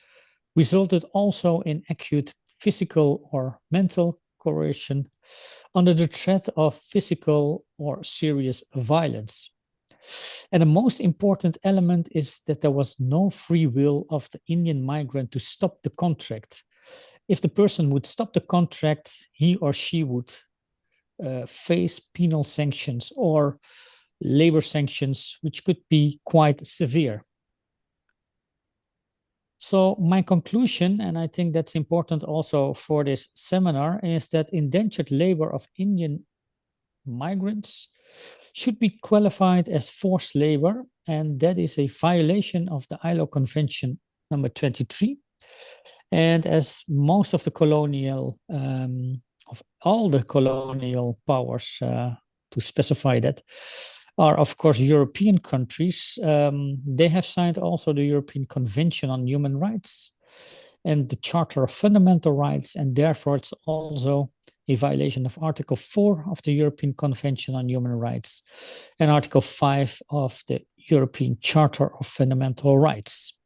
resulted also in acute physical or mental coercion under the threat of physical or serious violence. And the most important element is that there was no free will of the Indian migrant to stop the contract. If the person would stop the contract, he or she would face penal sanctions or labor sanctions, which could be quite severe. So my conclusion, and I think that's important also for this seminar, is that indentured labor of Indian migrants should be qualified as forced labor, and that is a violation of the ILO Convention number 23. And as most of the colonial, of all the colonial powers, to specify that, are of course European countries, they have signed also the European Convention on Human Rights and the Charter of Fundamental Rights, and therefore it's also a violation of Article 4 of the European Convention on Human Rights and Article 5 of the European Charter of Fundamental Rights.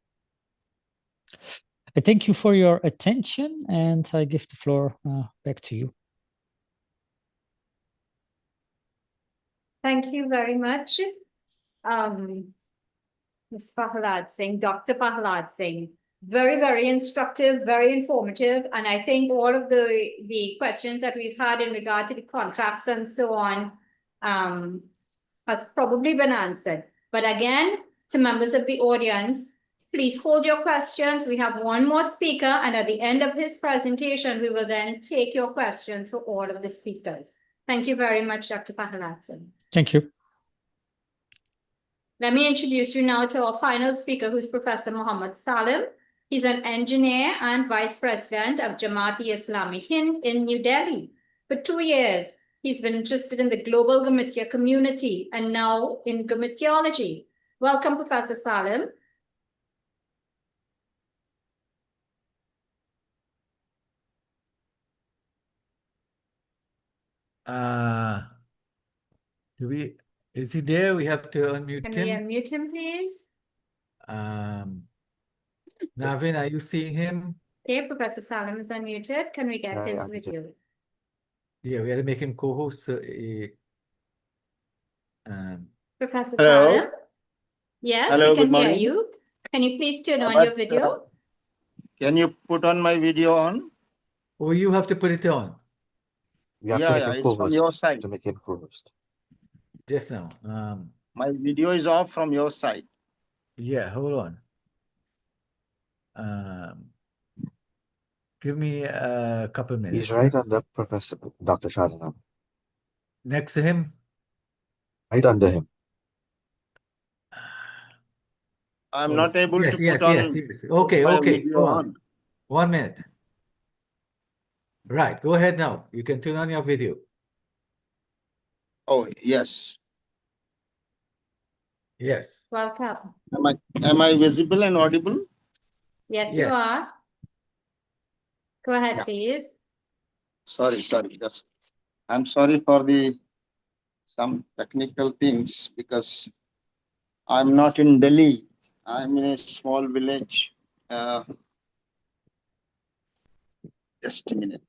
I thank you for your attention, and I give the floor back to you. Thank you very much, Ms. Pahalad Singh, Dr. Pahalad Singh. Very, very instructive, very informative. And I think all of the questions that we've had in regard to the contracts and so on has probably been answered. But again, to members of the audience, please hold your questions. We have one more speaker, and at the end of his presentation, we will then take your questions for all of the speakers. Thank you very much, Dr. Pahalad Singh. Thank you. Let me introduce you now to our final speaker, who's Professor Muhammad Salim. He's an engineer and vice president of Jamaat-e-Islami Hind in New Delhi. For 2 years, he's been interested in the global Gamitia community and now in Gamitiology. Welcome, Professor Salim. Is he there? We have to unmute Can we him. unmute him, please? Navin, are you seeing him? Okay, Professor Salim is unmuted. Can we get his video? Yeah, we had to make him co-host. Professor Hello. Salim? Yes, Hello, we can good hear morning. you. Can you please turn on But, your video? Can you put on my video on? Oh, you have to put it on You have to Yeah, make yeah, him it's from your co-host. side. To make him co-host. just now. My video is off from your side. Yeah, hold on. Give me a couple minutes. He's right under Professor Dr. Shahjahan. Next to him. Right under him. I'm Oh, not able yes, to yes, put on yes, yes. Okay, my okay. video Hold on. on. 1 minute. Right, go ahead now. You can turn on your video. Oh, yes. Yes. Welcome. Am I visible and audible? Yes, you Yes. are. Go ahead, Yeah. please. Sorry. Just I'm sorry for some technical things because I'm not in Delhi. I'm in a small village. Just a minute.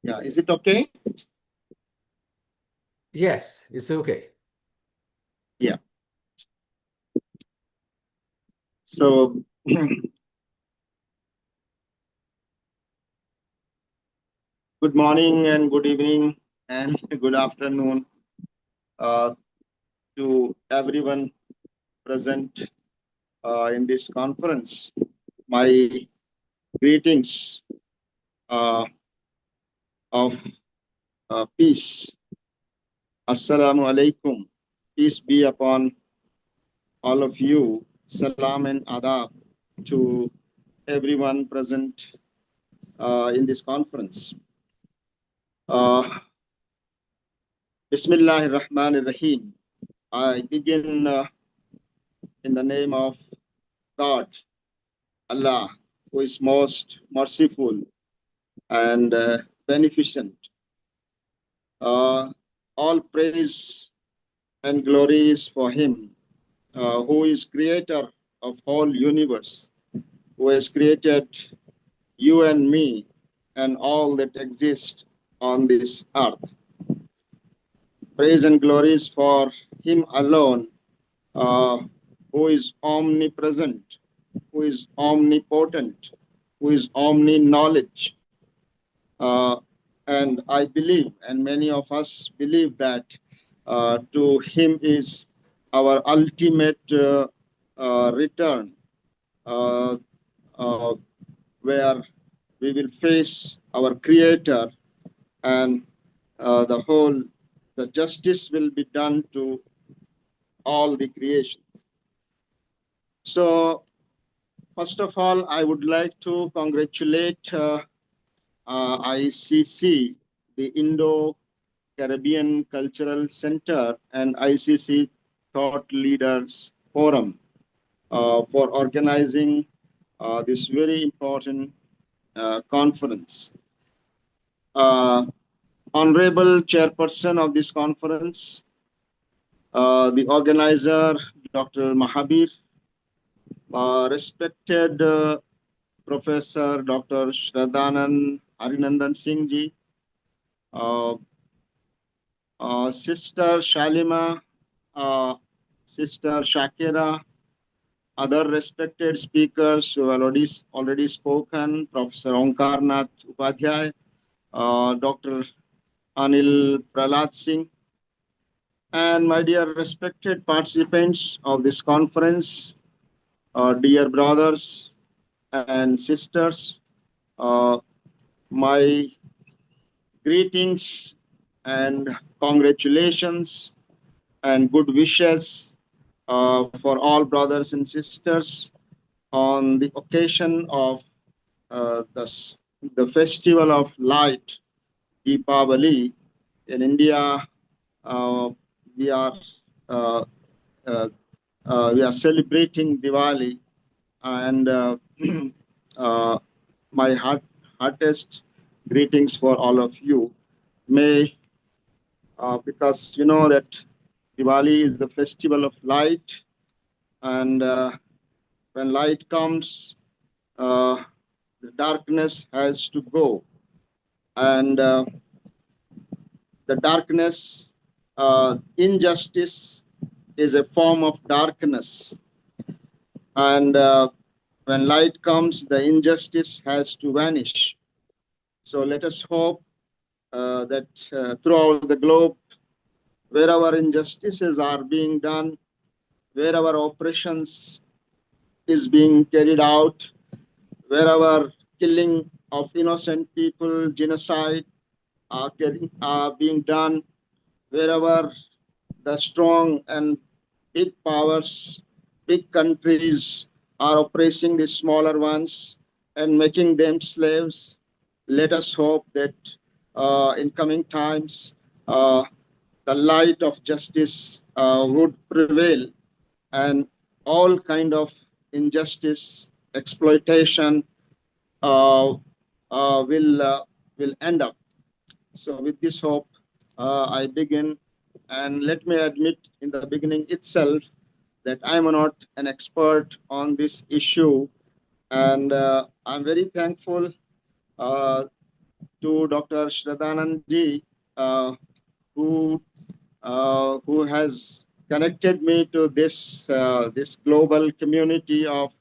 Yeah, is it okay? Yes, it's okay. Yeah. So good morning and good evening and good afternoon to everyone present in this conference. My greetings of peace. Assalamu alaikum. Peace be upon all of you. Salam and adab to everyone present in this conference. Bismillahir Rahmanir Rahim. I begin in the name of God, Allah, who is most merciful and beneficent. All praise and glory is for Him, who is creator of whole universe, who has created you and me and all that exists on this earth. Praise and glory is for Him alone, who is omnipresent, who is omnipotent, who is omni-knowledge. And I believe, and many of us believe that to Him is our ultimate return, where we will face our Creator and the justice will be done to all the creations. So, first of all, I would like to congratulate ICC, the Indo-Caribbean Cultural Center, and ICC Thought Leaders Forum for organizing this very important conference. Honorable Chairperson of this conference, the organizer, Dr. Mahabir, respected Professor Dr. Shraddhanand Harinandan Singh ji, Sister Shalima, Sister Shakira, other respected speakers who have already spoken, Professor Omkarnath Upadhyay, Dr. Anil Prahlad Singh, and my dear respected participants of this conference, dear brothers and sisters, my greetings and congratulations and good wishes for all brothers and sisters on the occasion of the festival of light, Deepavali. In India, we are uh, we are celebrating Diwali, and my heartiest greetings for all of you. May, because you know that Diwali is the festival of light, and when light comes, the darkness has to go. and the darkness, injustice is a form of darkness. And when light comes, the injustice has to vanish. So let us hope that throughout the globe, wherever injustices are being done, wherever oppressions is being carried out, wherever killing of innocent people, genocide are being done, wherever the strong and big powers, big countries are oppressing the smaller ones and making them slaves. Let us hope that in coming times, the light of justice would prevail, and all kind of injustice, exploitation uh, will end up. So with this hope, I begin, and let me admit in the beginning itself that I'm not an expert on this issue, and I'm very thankful uh, to Dr. Shraddhanand uh, who who has connected me to this global community of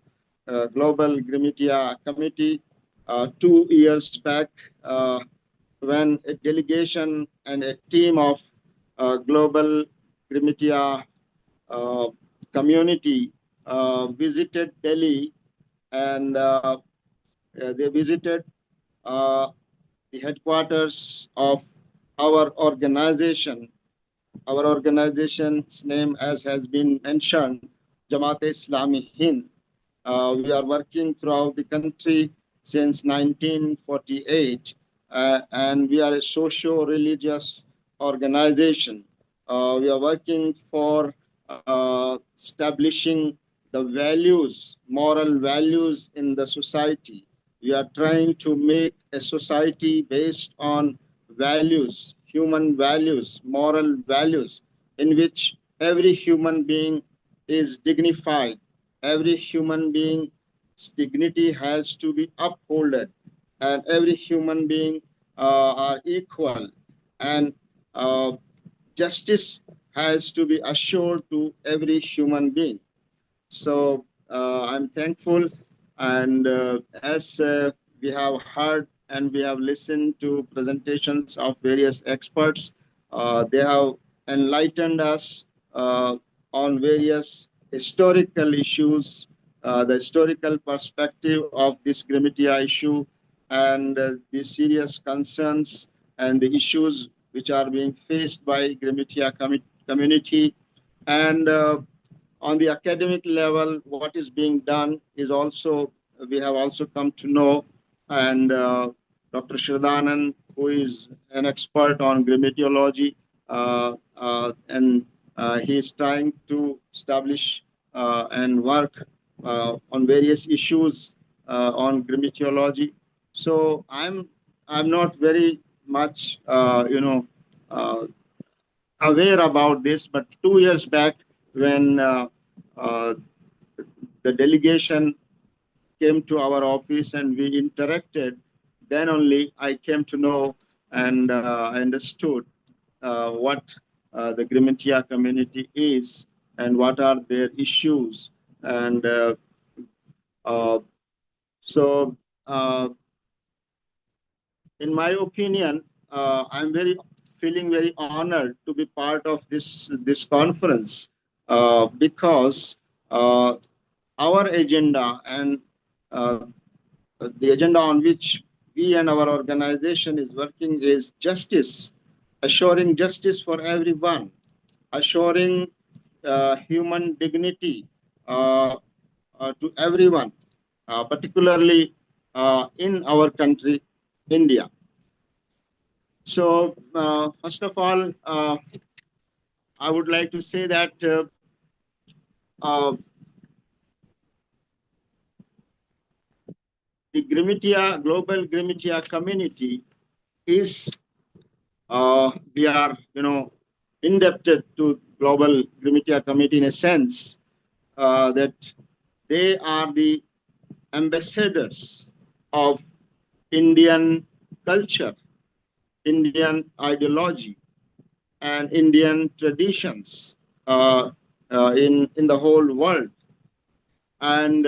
Global Grimitia Committee 2 years back, when a delegation and a team of Global Grimitia community visited Delhi, and they visited uh, the headquarters of our organization. Our organization's name, as has been mentioned, Jamaat Islami Hind. We are working throughout the country since 1948, and we are a socio-religious organization. We are working for establishing the values, moral values in the society. We are trying to make a society based on values, human values, moral values, in which every human being is dignified. Every human being's dignity has to be upheld, and every human being are equal, and justice has to be assured to every human being. So I'm thankful, and as we have heard and we have listened to presentations of various experts, they have enlightened us on various historical issues, the historical perspective of this Grimitia issue, and the serious concerns and the issues which are being faced by Grimitia community. And on the academic level, what is being done is also, we have also come to know, and Dr. Shraddhanand, who is an expert on grammatology, and he is trying to establish and work on various issues on grammatology. So I'm not very much aware about this, but 2 years back, when uh, the delegation came to our office and we interacted, then only I came to know, and I understood what the Grimitia community is and what are their issues. And uh, so, in my opinion, I'm feeling very honored to be part of this conference, because our agenda and uh, the agenda on which we and our organization is working is justice, assuring justice for everyone, assuring human dignity to everyone, particularly in our country, India. So, first of all, I would like to say that uh, the Grimitia, global Grimitia community is, we are, indebted to global Grimitia committee in a sense that they are the ambassadors of Indian culture. Indian ideology and Indian traditions in the whole world. And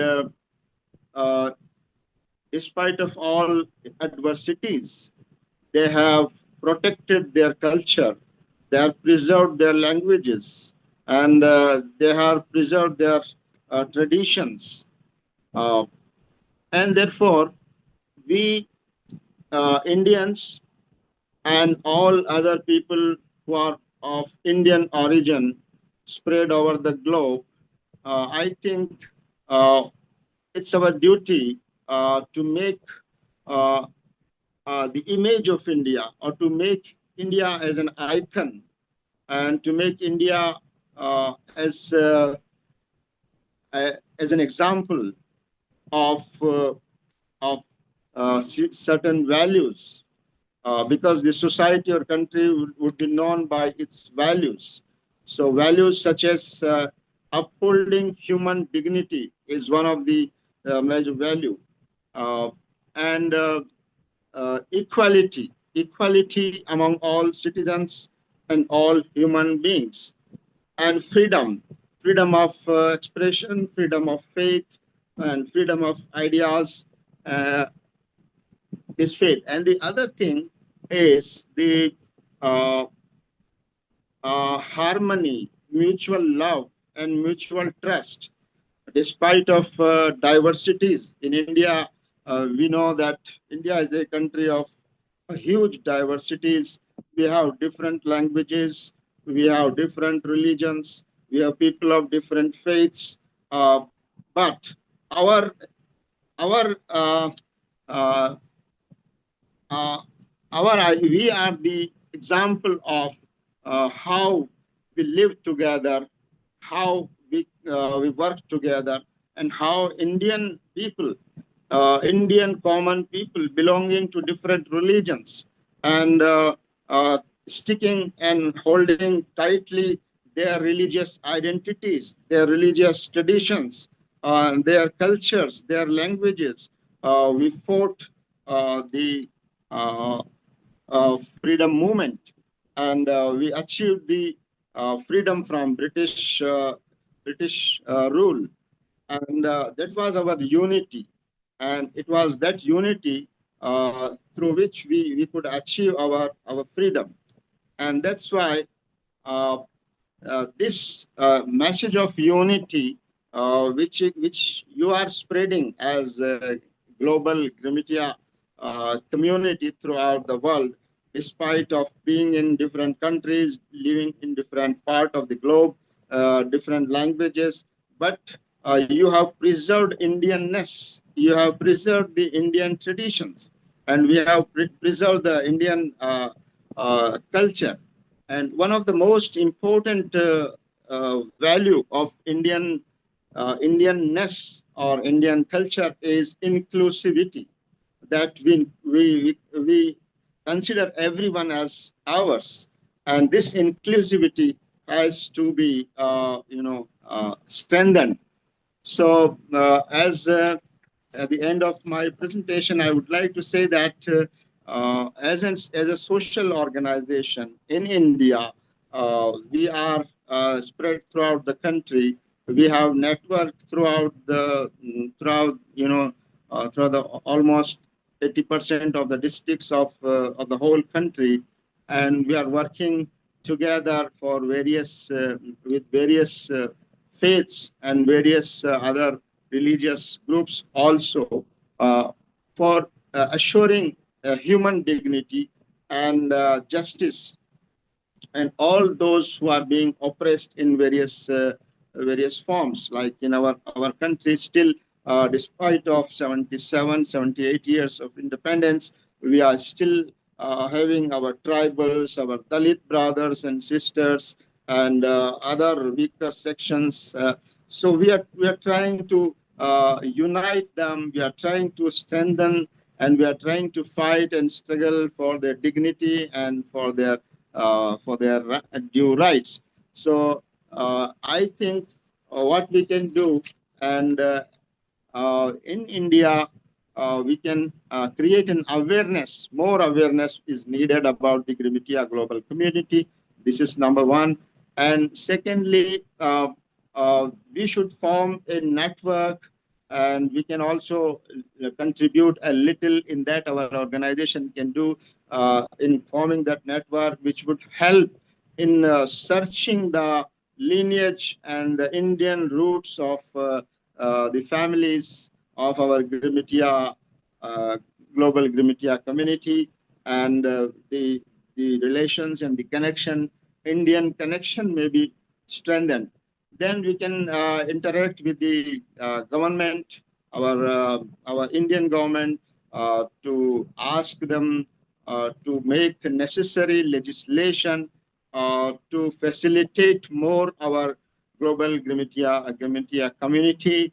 despite of all adversities, they have protected their culture, they have preserved their languages, and they have preserved their traditions. Uh, and therefore, we Indians and all other people who are of Indian origin spread over the globe, I think it's our duty to make uh, the image of India, or to make India as an icon, and to make India as an example of certain values, because the society or country would be known by its values. So values such as upholding human dignity is one of the major value, uh, and equality among all citizens and all human beings, and freedom of expression, freedom of faith, and freedom of ideas uh, is faith. And the other thing is the uh, harmony, mutual love, and mutual trust. Despite of diversities in India, we know that India is a country of huge diversities. We have different languages, we have different religions, we have people of different faiths, but our our uh, uh, we are the example of how we live together, how we work together, and how Indian people, Indian common people belonging to different religions, and sticking and holding tightly their religious identities, their religious traditions, their cultures, their languages. We fought the uh, freedom movement, and we achieved the freedom from British rule, and that was our unity, and it was that unity through which we could achieve our freedom, and that's why uh, this message of unity, which you are spreading as a global Grimitia community throughout the world, despite of being in different countries, living in different part of the globe, different languages, but you have preserved Indianness, you have preserved the Indian traditions, and we have preserved the Indian culture. And one of the most important value of Indianness or Indian culture is inclusivity. That we consider everyone as ours, and this inclusivity has to be strengthened. So, at the end of my presentation, I would like to say that as a social organization in India, we are spread throughout the country. We have networked throughout the almost 80% of the districts of the whole country, and we are working together for with various faiths and various other religious groups also, for assuring human dignity and justice, and all those who are being oppressed in various forms. Like in our country, still, despite of 78 years of independence, we are still having our tribals, our Dalit brothers and sisters, and other weaker sections. So we are trying to unite them. We are trying to strengthen, and we are trying to fight and struggle for their dignity and for their due rights. So I think what we can do, and in India, we can create an awareness. More awareness is needed about the Grimetia global community. This is number one. And secondly, we should form a network, and we can also contribute a little in that. Our organization can do in forming that network, which would help in searching the lineage and the Indian roots of the families of our Grimetia, global Grimetia community, and the relations and the connection, Indian connection may be strengthened. Then we can interact with the government, our Indian government, to ask them to make necessary legislation to facilitate more our global Grimetia community,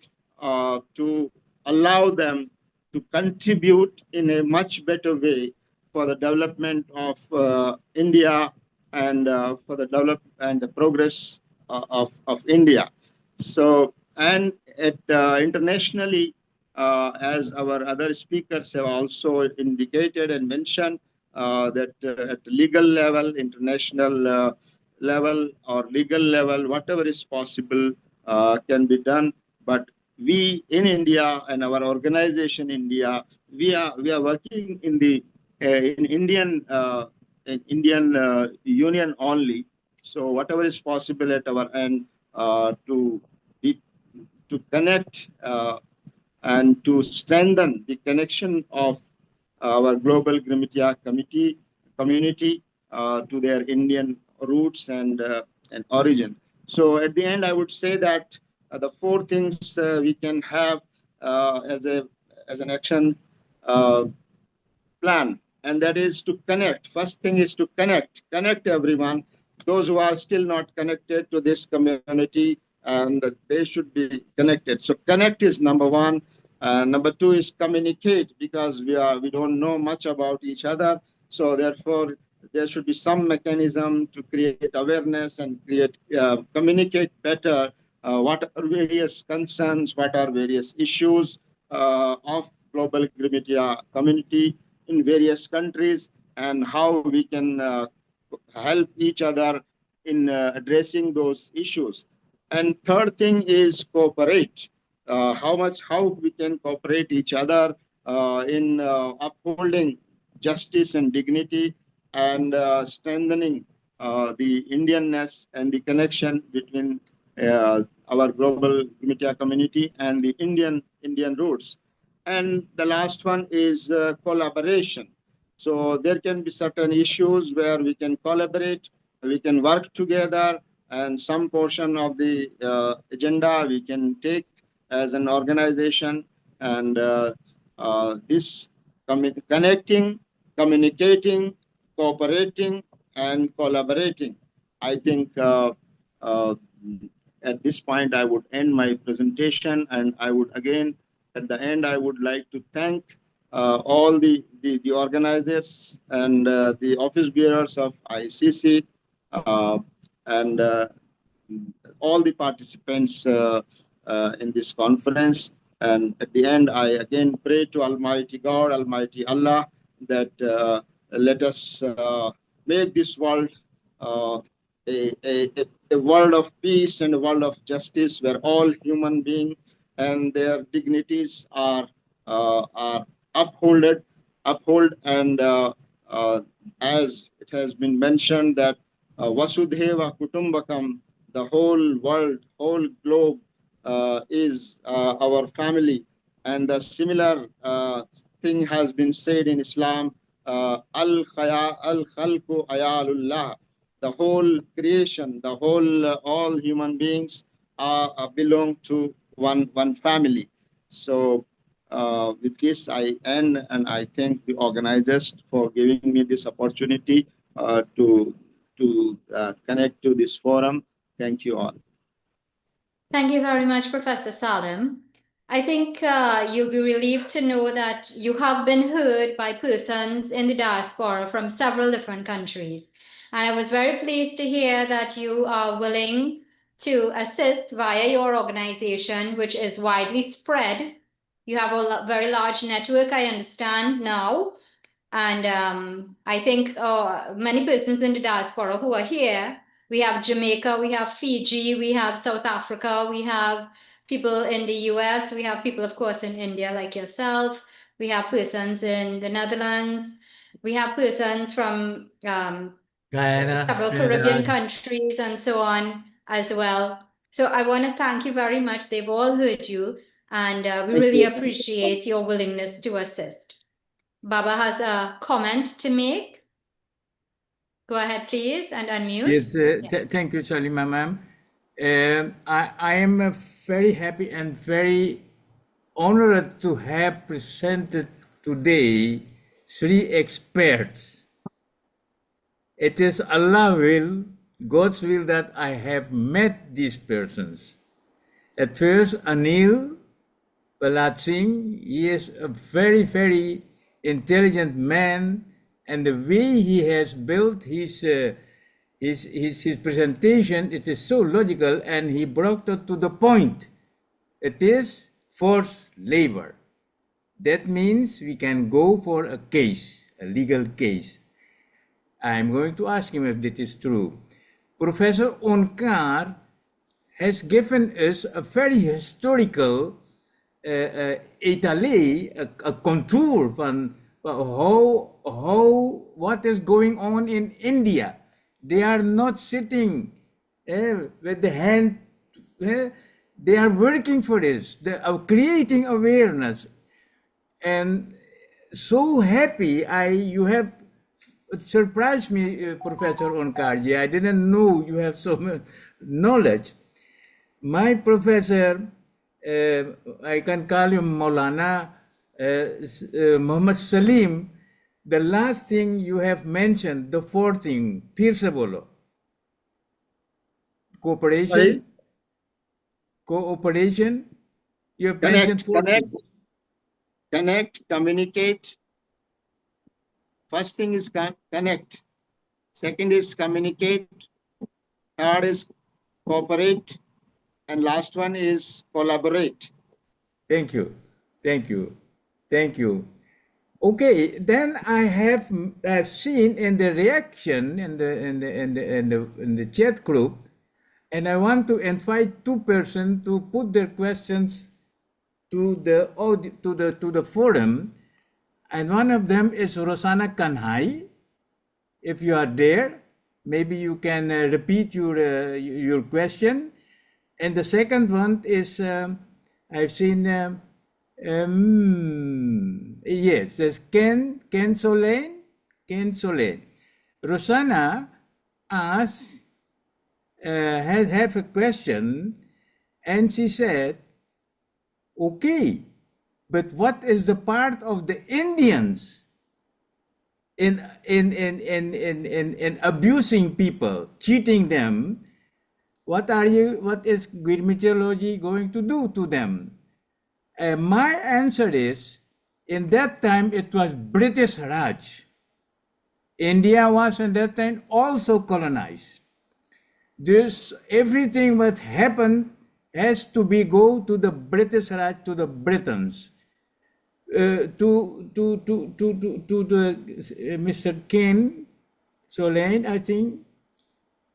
to allow them to contribute in a much better way for the development of India, and for the development and the progress of India. So, and internationally, as our other speakers have also indicated and mentioned, that at legal level, international level or legal level, whatever is possible can be done. But we in India and our organization India, we are working in the in Indian Union only. So whatever is possible at our end to connect and to strengthen the connection of our global Grimetia community to their Indian roots and origin. So at the end, I would say that the four things we can have as an action plan, and that is to connect. First thing is to connect everyone, those who are still not connected to this community, and they should be connected. So connect is number one. Number two is communicate, because we don't know much about each other. So therefore, there should be some mechanism to create awareness and communicate better what are various concerns, what are various issues of global Grimetia community in various countries, and how we can help each other in addressing those issues. And third thing is cooperate. How we can cooperate each other in upholding justice and dignity, and strengthening the Indianness and the connection between our global media community and the Indian roots. And the last one is collaboration. So there can be certain issues where we can collaborate, we can work together, and some portion of the agenda we can take as an organization. And this connecting, communicating, cooperating, and collaborating. I think at this point I would end my presentation, and I would again, at the end, I would like to thank all the organizers and the office bearers of ICC, and all the participants in this conference. And at the end, I again pray to Almighty God, Almighty Allah, that let us make this world a world of peace and a world of justice, where all human beings and their dignities are upheld, and as it has been mentioned, that Vasudhaiva Kutumbakam, the whole world, whole globe is our family. And the similar thing has been said in Islam, al-khalqu ayalullah, the whole creation, the whole all human beings belong to one family. So with this I end, and I thank the organizers for giving me this opportunity to connect to this forum. Thank you all. Thank you very much, Professor Salim. I think you'll be relieved to know that you have been heard by persons in the diaspora from several different countries. And I was very pleased to hear that you are willing to assist via your organization, which is widely spread, You have a very large network, I understand now. And I think many persons in the diaspora who are here, we have Jamaica, we have Fiji, we have South Africa, we have people in the US, we have people, of course, in India like yourself. We have persons in the Netherlands. We have persons from Guyana, several Caribbean Trinidad. countries and so on as well. So I want to thank you very much. They've all heard you, and we Thank really you. appreciate your willingness to assist. Baba has a comment to make. Go ahead, please, and unmute. Yes, thank you, Shalima ma'am. I am very happy and very honored to have presented today three experts. It is Allah will, God's will, that I have met these persons. At first, Anil Prahlad Singh, he is a very, very intelligent man, and the way he has built his presentation, it is so logical, and he brought it to the point. It is forced labor. That means we can go for a case, a legal case. I'm going to ask him if that is true. Professor Onkar has given us a very historical étalé, a contour van what is going on in India. They are not sitting with the hand, they are working for this, they are creating awareness. And so happy, you have surprised me, Professor Onkarji. I didn't know you have so much knowledge. My professor, I can call him Maulana Muhammad Salim. The last thing you have mentioned, the fourth thing, Pir se bolo. Cooperation. Sorry? Cooperation. You have mentioned four things. Connect, communicate. First thing is connect. Second is communicate. Third is cooperate. And last one is collaborate. Thank you. Thank you. Thank you. Okay, then I've seen in the reaction in the chat group, and I want to invite two persons to put their questions to the forum, and one of them is Rosanna Kanhai. If you are there, maybe you can repeat your question. And the second one is I've seen yes, there's Ken Solane. Rosanna asked have a question, and she said, okay, but what is the part of the Indians in abusing people, cheating them? What is grid meteorology going to do to them? My answer is, in that time it was British Raj. India was at that time also colonized. This everything what happened has to go to the British Raj, to the Britons. To the Mr. Ken Solane, I think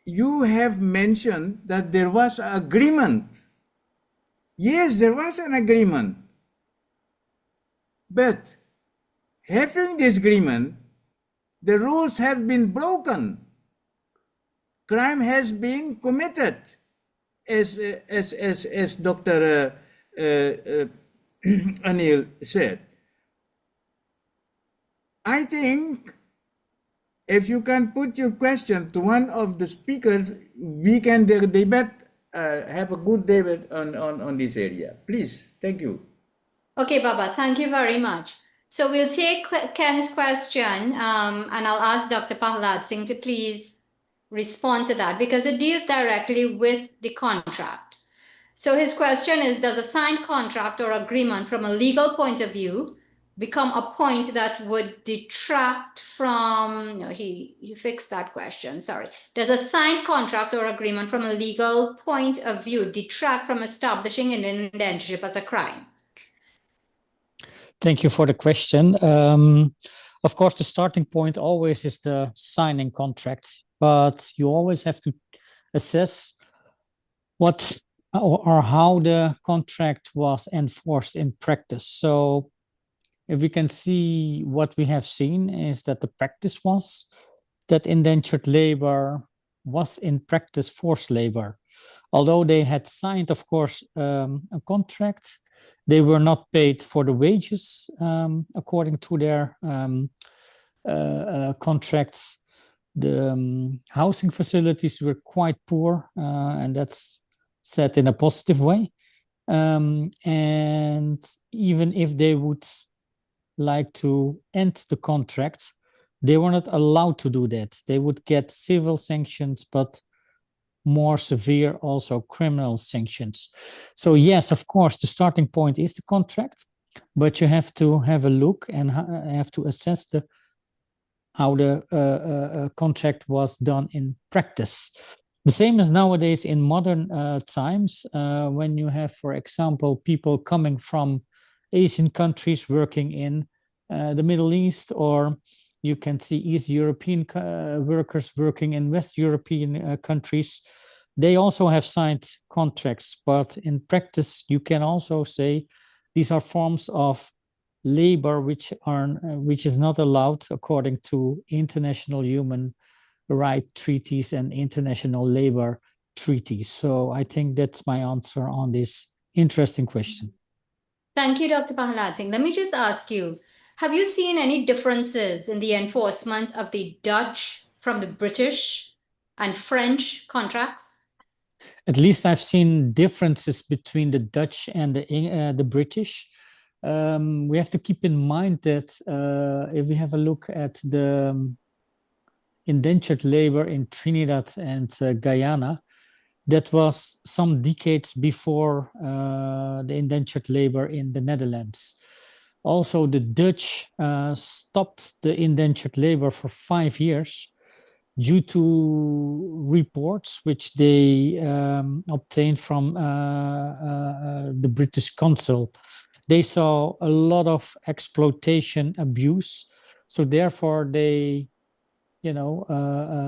you have mentioned that there was an agreement. Yes, there was an agreement. But having this agreement, the rules have been broken. Crime has been committed, as Dr. Anil said. I think if you can put your question to one of the speakers, we can debate, have a good debate on this area. Please, thank you. Okay, Baba, thank you very much. So we'll take Ken's question, and I'll ask Dr. Prahlad Singh to please respond to that because it deals directly with the contract. So his question is, does a signed contract or agreement from a legal point of view become a point that would detract from, no, he fixed that question, sorry. Does a signed contract or agreement from a legal point of view detract from establishing an indentureship as a crime? Thank you for the question. Of course, the starting point always is the signing contract, but you always have to assess what or how the contract was enforced in practice. So if we can see what we have seen is that the practice was that indentured labor was in practice forced labor. Although they had signed, of course, a contract, they were not paid for the wages according to their contracts. The housing facilities were quite poor, and that's said in a positive way. And even if they would like to end the contract, they were not allowed to do that. They would get civil sanctions, but more severe also criminal sanctions. So yes, of course, the starting point is the contract, but you have to have a look and have to assess how the contract was done in practice. The same as nowadays in modern times, when you have, for example, people coming from Asian countries working in the Middle East, or you can see East European workers working in West European countries. They also have signed contracts, but in practice, you can also say these are forms of labor which is not allowed according to international human rights treaties and international labor treaties. So I think that's my answer on this interesting question. Thank you, Dr. Prahalad Singh. Let me just ask you, have you seen any differences in the enforcement of the Dutch from the British and French contracts? At least I've seen differences between the Dutch and the British. We have to keep in mind that if we have a look at the indentured labor in Trinidad and Guyana, that was some decades before the indentured labor in the Netherlands. Also, the Dutch stopped the indentured labor for 5 years due to reports which they obtained from the British consul. They saw a lot of exploitation, abuse, so therefore they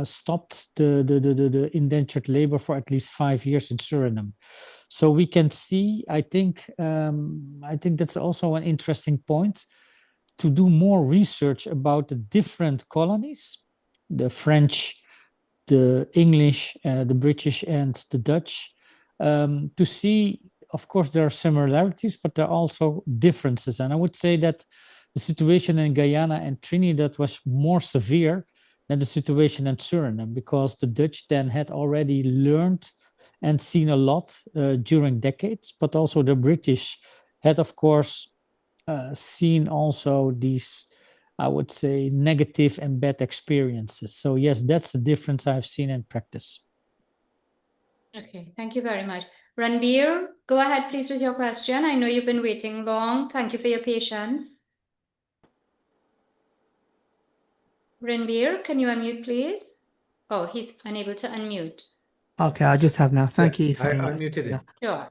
stopped the indentured labor for at least 5 years in Suriname. So we can see, I think that's also an interesting point, to do more research about the different colonies, the French, the English, the British, and the Dutch, to see, of course, there are similarities, but there are also differences. And I would say that the situation in Guyana and Trinidad was more severe than the situation in Suriname, because the Dutch then had already learned and seen a lot during decades, but also the British had, of course, seen also these, I would say, negative and bad experiences. So yes, that's the difference I've seen in practice. Okay, thank you very much. Ranbir, go ahead please with your question. I know you've been waiting long. Thank you for your patience. Ranbir, can you unmute please? Oh, he's unable to unmute. Okay, I just have now. Thank Yeah, you I very much. unmuted him. Sure.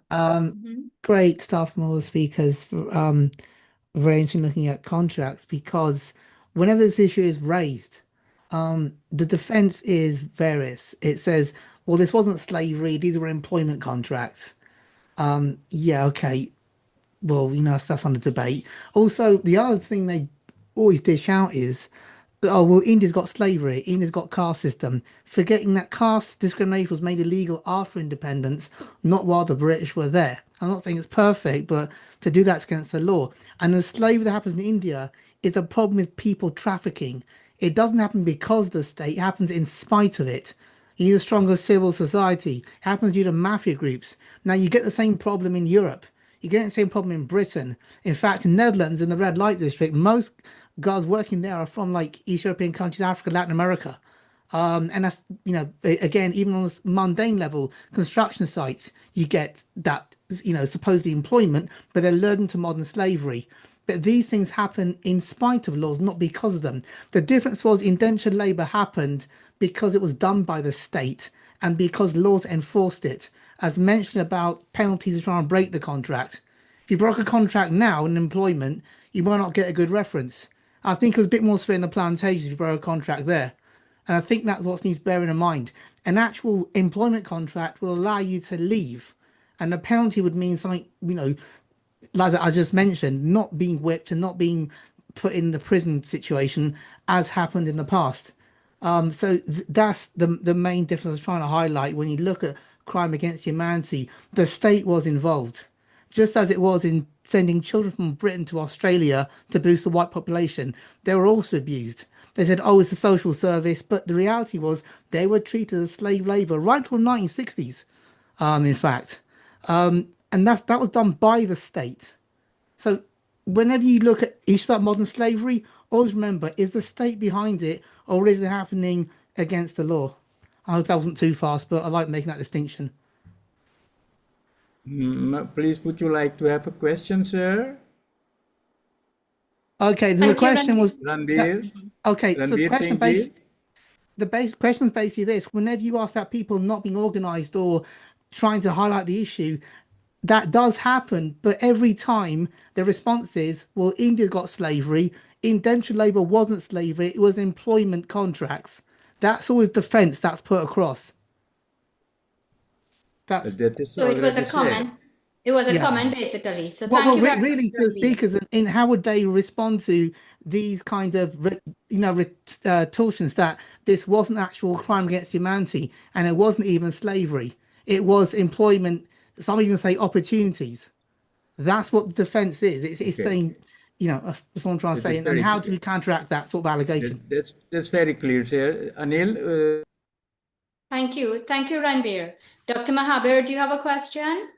Great stuff from all the speakers. Very interesting looking at contracts, because whenever this issue is raised, the defense is various. It says, well, this wasn't slavery, these were employment contracts. Yeah, okay. Well, that's under debate. Also, the other thing they always dish out is, oh, well, India's got slavery, India's got caste system, forgetting that caste discrimination was made illegal after independence, not while the British were there. I'm not saying it's perfect, but to do that's against the law. And the slavery that happens in India is a problem with people trafficking. It doesn't happen because of the state, it happens in spite of it. You need a stronger civil society. It happens due to mafia groups. Now, you get the same problem in Europe. You get the same problem in Britain. In fact, in Netherlands, in the red light district, most guys working there are from like East European countries, Africa, Latin America. And that's, again, even on this mundane level, construction sites, you get that, supposedly employment, but they're learning to modern slavery. But these things happen in spite of laws, not because of them. The difference was indentured labour happened because it was done by the state and because laws enforced it. As mentioned about penalties to try and break the contract, If you broke a contract now in employment, you might not get a good reference. I think it was a bit more severe in the plantations if you broke a contract there. And I think that's what needs bearing in mind. An actual employment contract will allow you to leave, and the penalty would mean something, like I just mentioned, not being whipped and not being put in the prison situation as happened in the past. So that's the main difference I was trying to highlight. When you look at crime against humanity, the state was involved, just as it was in sending children from Britain to Australia to boost the white population. They were also abused. They said, oh, it's a social service, but the reality was they were treated as slave labor right till the 1960s, in fact. And that was done by the state. So whenever you look at issues about modern slavery, always remember, is the state behind it or is it happening against the law? I hope that wasn't too fast, but I like making that distinction. Please, would you like to have a question, sir? Okay, so the Thank you, question was Ranbir? okay. So the Ranbir question Singh based ji? the base question is basically this: whenever you ask about people not being organised or trying to highlight the issue, that does happen. But every time the response is, "Well, India got slavery. Indentured labour wasn't slavery; it was employment contracts." That's always defence that's put across. That's That is So it was a already said. comment. It was a Yeah. comment, basically. So Well, thank you very really, much, to the Ranbir. speakers, in how would they respond to these kind of, torsions that this wasn't actual crime against humanity and it wasn't even slavery. It was employment. Some even say opportunities. That's what the defence is. It's Okay. saying, that's what I'm trying to That say. is And very how do clear. we counteract that sort of allegation? That's very clear, sir. Anil, Thank you. Thank you, Ranbir. Dr. Mahabir, do you have a question?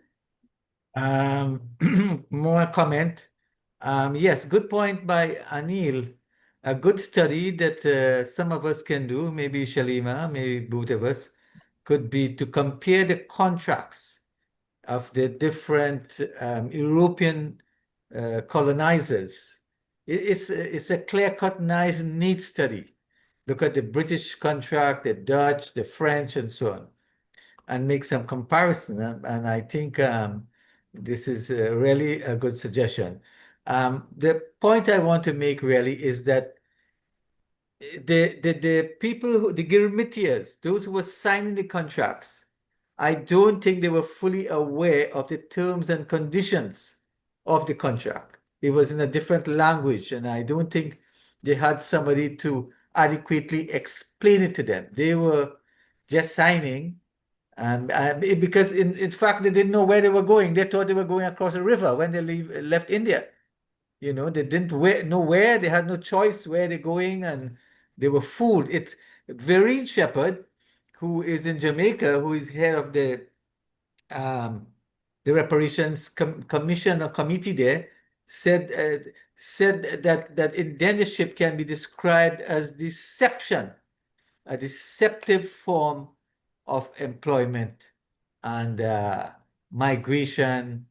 More comment. Yes, good point by Anil. A good study that some of us can do, maybe Shalima, maybe both of us, could be to compare the contracts of the different European colonizers. It's a clear-cut, nice, neat study. Look at the British contract, the Dutch, the French, and so on, and make some comparison. And I think this is really a good suggestion. The point I want to make really is that the people, the Girmitias, those who were signing the contracts, I don't think they were fully aware of the terms and conditions of the contract. It was in a different language, and I don't think they had somebody to adequately explain it to them. They were just signing, and because in fact they didn't know where they were going. They thought they were going across a river when they left India. They didn't know where. They had no choice where they're going, and they were fooled. It's Vereen Shepherd, who is in Jamaica, who is head of the reparations commission or committee there, said that indentureship can be described as deception, a deceptive form of employment and migration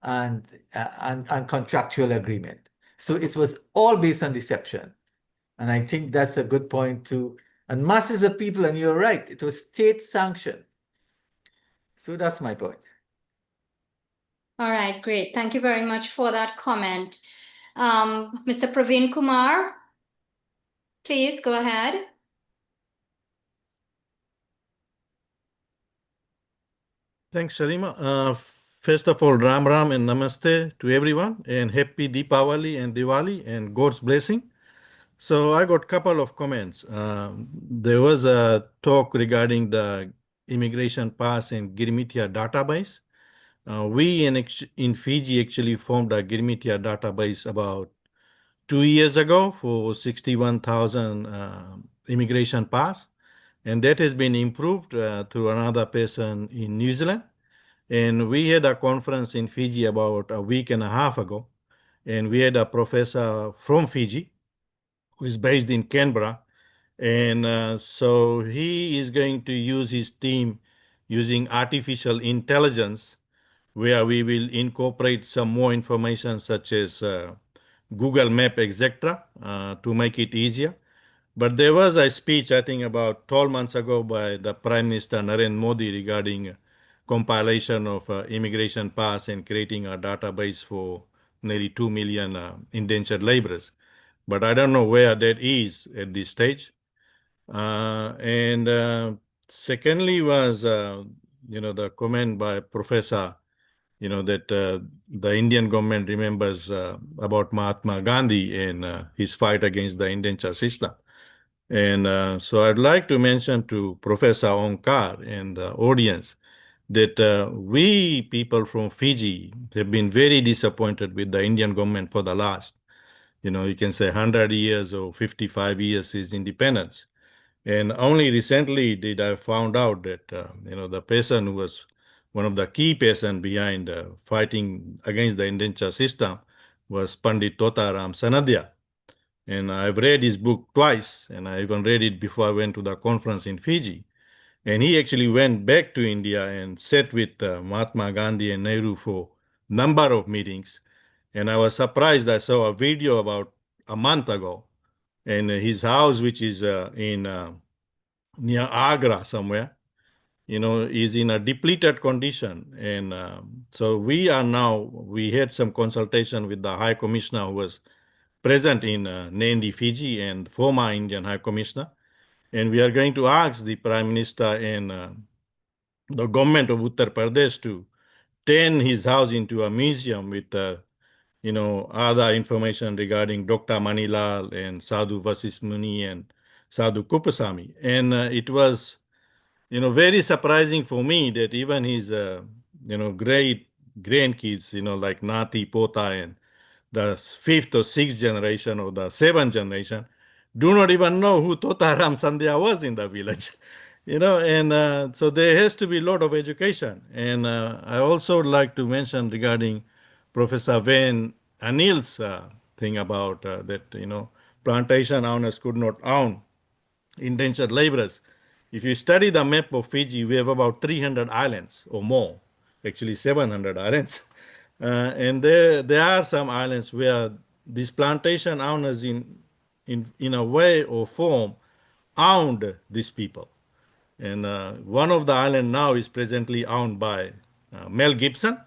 and contractual agreement. So it was all based on deception. And I think that's a good point too. And masses of people, and you're right, it was state sanctioned. So that's my point. All right, great. Thank you very much for that comment. Mr. Praveen Kumar, please go ahead. Thanks, Shalima. First of all, Ram Ram and Namaste to everyone, and happy Deepavali and Diwali and God's blessing. So I got a couple of comments. There was a talk regarding the immigration pass and Girmitia database. We in Fiji actually formed a Girmitia database about 2 years ago for 61,000 immigration pass. And that has been improved through another person in New Zealand. And we had a conference in Fiji about a week and a half ago. And we had a professor from Fiji who is based in Canberra. And so he is going to use his team using artificial intelligence, where we will incorporate some more information such as Google Map, etc., to make it easier. But there was a speech, I think, about 12 months ago by the Prime Minister Narendra Modi regarding compilation of immigration pass and creating a database for nearly 2 million indentured laborers. But I don't know where that is at this stage. And secondly was, the comment by Professor, that the Indian government remembers about Mahatma Gandhi and his fight against the indenture system. And so I'd like to mention to Professor Onkar and the audience that we people from Fiji have been very disappointed with the Indian government for the last, you can say 100 years or 55 years since independence. And only recently did I found out that, the person who was one of the key person behind fighting against the indenture system was Pandit Tota Ram Sanadia. And I've read his book twice, and I even read it before I went to the conference in Fiji. And he actually went back to India and sat with Mahatma Gandhi and Nehru for number of meetings. And I was surprised. I saw a video about a month ago, and his house, which is in near Agra somewhere, is in a depleted condition. And so we had some consultation with the High Commissioner who was present in Nandi, Fiji, and former Indian High Commissioner. And we are going to ask the Prime Minister and the government of Uttar Pradesh to turn his house into a museum with, other information regarding Dr. Manilal and Sadhu Vasis Muni and Sadhu Kupasamy. And it was, very surprising for me that even his, great grandkids, like Nati, Pota, and the fifth or sixth generation or the seventh generation do not even know who Tota Ram Sandhya was in the village. And so there has to be a lot of education. And I also would like to mention regarding Professor Van Anil's thing about that, plantation owners could not own indentured laborers. If you study the map of Fiji, we have about 300 islands or more, actually 700 islands. And there are some islands where these plantation owners in a way or form owned these people. And one of the island now is presently owned by Mel Gibson.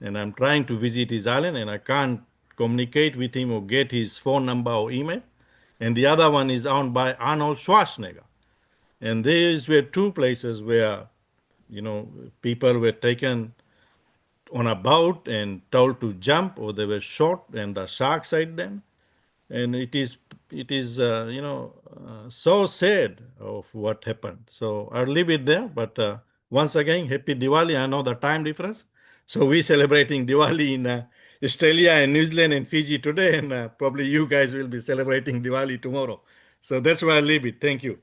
And I'm trying to visit his island and I can't communicate with him or get his phone number or email. And the other one is owned by Arnold Schwarzenegger. And these were two places where, people were taken on a boat and told to jump, or they were shot and the sharks ate them. And it is so sad of what happened. So I'll leave it there. But once again, happy Diwali. I know the time difference. So we're celebrating Diwali in Australia and New Zealand and Fiji today, and probably you guys will be celebrating Diwali tomorrow. So that's why I leave it. Thank you.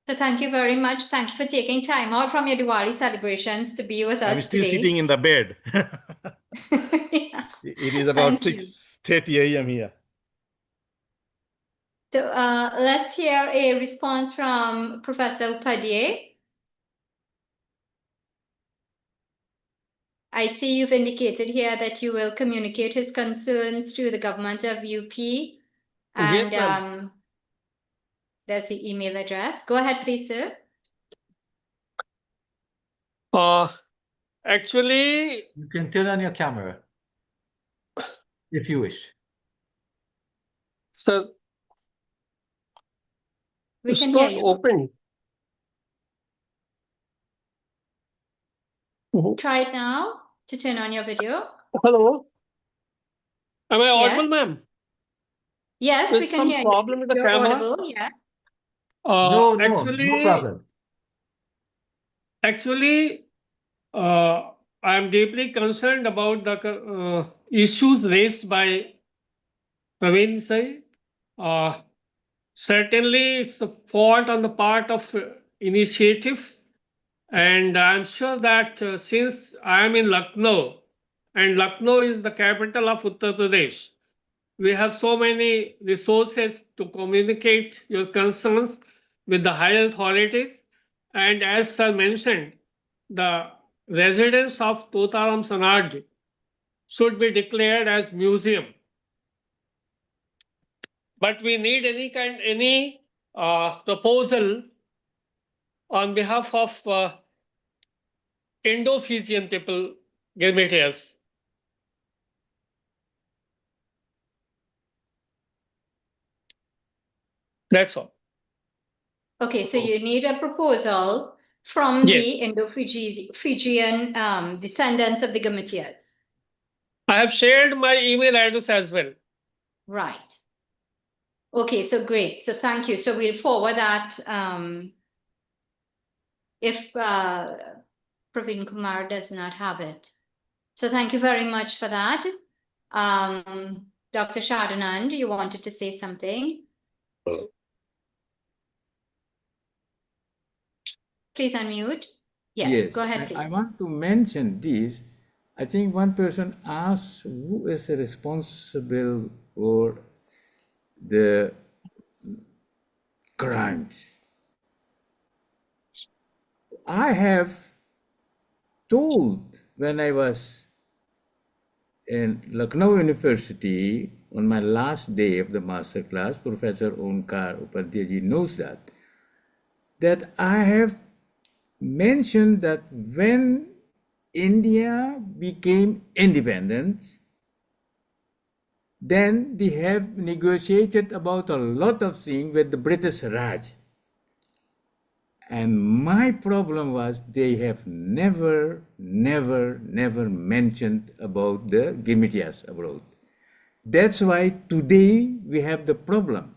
So thank you very much. Thank you for taking time out from your Diwali celebrations to be with us I'm still today. sitting in the bed. Yeah. It is about Thank you. 6:30 a.m. here. So let's hear a response from Professor Upadhyay. I see you've indicated here that you will communicate his concerns to the government of UP. And Yes, ma'am. there's the email address. Go ahead, please, sir. Actually, You can turn on your camera if you wish. sir, We it's can hear not you. open. Try it now to turn on your video. Hello? Am I Yes. audible, ma'am? Yes, There's we can some hear problem you. with the You're camera. audible, yes. No Actually, problem. Actually, I am deeply concerned about the issues raised by Praveen Sai. Certainly, it's a fault on the part of initiative. And I'm sure that since I am in Lucknow, and Lucknow is the capital of Uttar Pradesh, we have so many resources to communicate your concerns with the higher authorities. And as sir mentioned, the residence of Totaram Sanarji should be declared as museum. But we need any proposal on behalf of Indo-Fijian people, Girmitias. That's all. Okay, so you need a proposal from Yes. the Indo-Fijian descendants of the Gametias. I have shared my email address as well. Right. Okay, so great. So thank you. So we'll forward that if Praveen Kumar does not have it. So thank you very much for that. Dr. Shadanand, you wanted to say something? Please unmute. Yes, go ahead, please. I want to mention this. I think one person asked who is responsible for the crimes. I have told when I was in Lucknow University on my last day of the master class, Professor Onkar Upadhyay knows that I have mentioned that when India became independent, then they have negotiated about a lot of things with the British Raj. And my problem was they have never mentioned about the Gimitias abroad. That's why today we have the problem.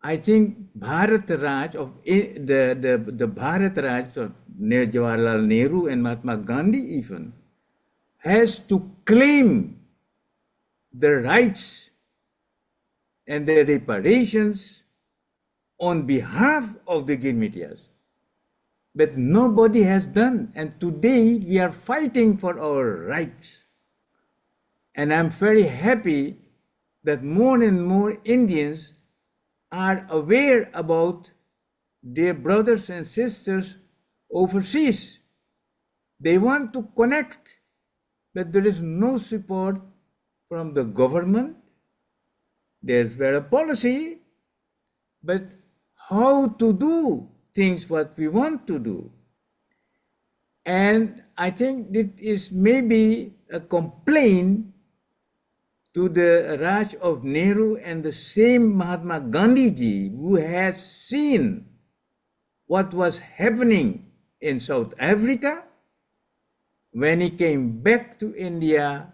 I think Bharat Raj of the Bharat Raj of Jawaharlal Nehru and Mahatma Gandhi even has to claim the rights and the reparations on behalf of the Gimitias. But nobody has done, and today we are fighting for our rights. And I'm very happy that more and more Indians are aware about their brothers and sisters overseas. They want to connect, but there is no support from the government. There's a policy, but how to do things what we want to do. And I think it is maybe a complaint to the Raj of Nehru and the same Mahatma Gandhi ji who has seen what was happening in South Africa when he came back to India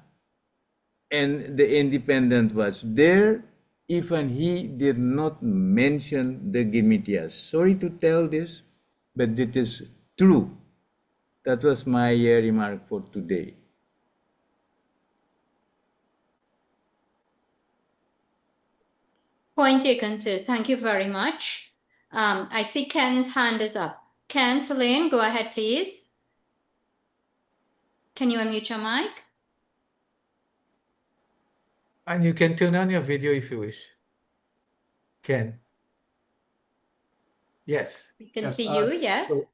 and the independence was there. Even he did not mention the Gimitias. Sorry to tell this, but it is true. That was my remark for today. Point taken, sir. Thank you very much. I see Ken's hand is up. Ken, Selene, go ahead, please. Can you unmute your mic? And you can turn on your video if you wish. Ken. Yes. We can see you, yes. So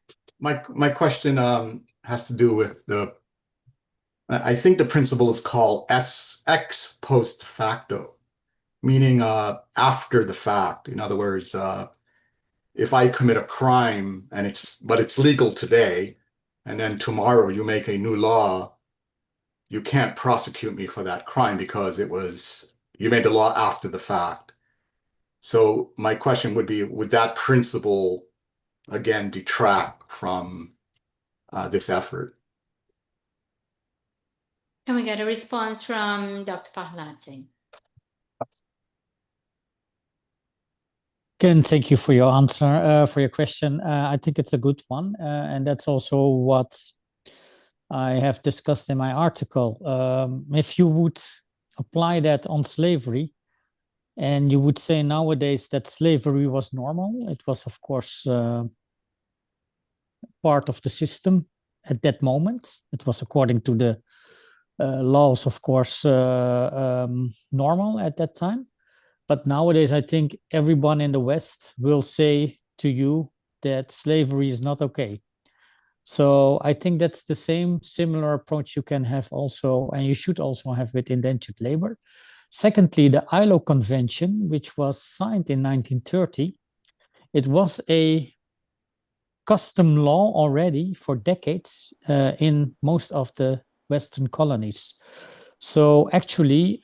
my question has to do with I think the principle is called ex post facto, meaning after the fact. In other words, if I commit a crime and it's legal today, and then tomorrow you make a new law, you can't prosecute me for that crime because you made the law after the fact. So my question would be, would that principle again detract from this effort? Can we get a response from Dr. Prahlad Singh? Ken, thank you for your answer, for your question. I think it's a good one. And that's also what I have discussed in my article. If you would apply that on slavery, and you would say nowadays that slavery was normal, it was, of course, part of the system at that moment. It was according to the laws, of course, normal at that time. But nowadays, I think everyone in the West will say to you that slavery is not okay. So I think that's the similar approach you can have also, and you should also have with indentured labor. Secondly, the ILO Convention, which was signed in 1930, it was a custom law already for decades in most of the Western colonies. So actually,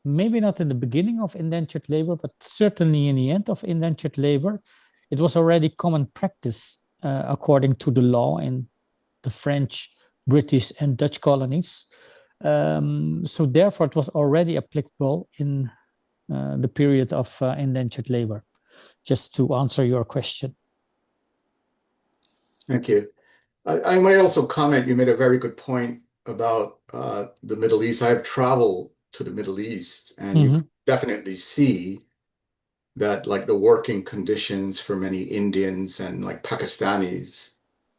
maybe not in the beginning of indentured labor, but certainly in the end of indentured labor, it was already common practice according to the law in the French, British, and Dutch colonies. So therefore, it was already applicable in the period of indentured labor, just to answer your question. Thank you. I might also comment, you made a very good point about the Middle East. I have traveled to the Middle East, and you definitely see that like the working conditions for many Indians and like Pakistanis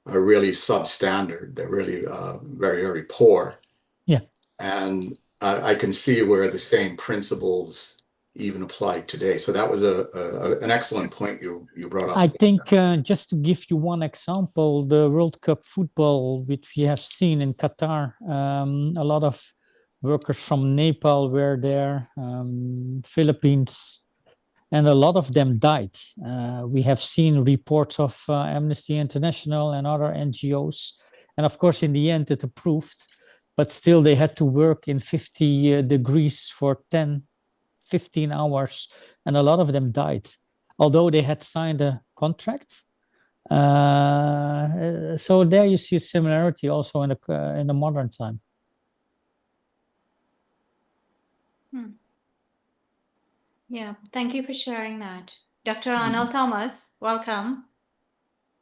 are really substandard. They're really very, very poor. Yeah. And I can see where the same principles even apply today. So that was an excellent point you brought up. I think just to give you one example, the World Cup football, which we have seen in Qatar, a lot of workers from Nepal were there, Philippines, and a lot of them died. We have seen reports of Amnesty International and other NGOs. And of course, in the end, it approved, but still they had to work in 50 degrees for 10, 15 hours, and a lot of them died, although they had signed a contract. So there you see similarity also in the modern time. Yeah, thank you for sharing that. Dr. Arnold Thomas, welcome.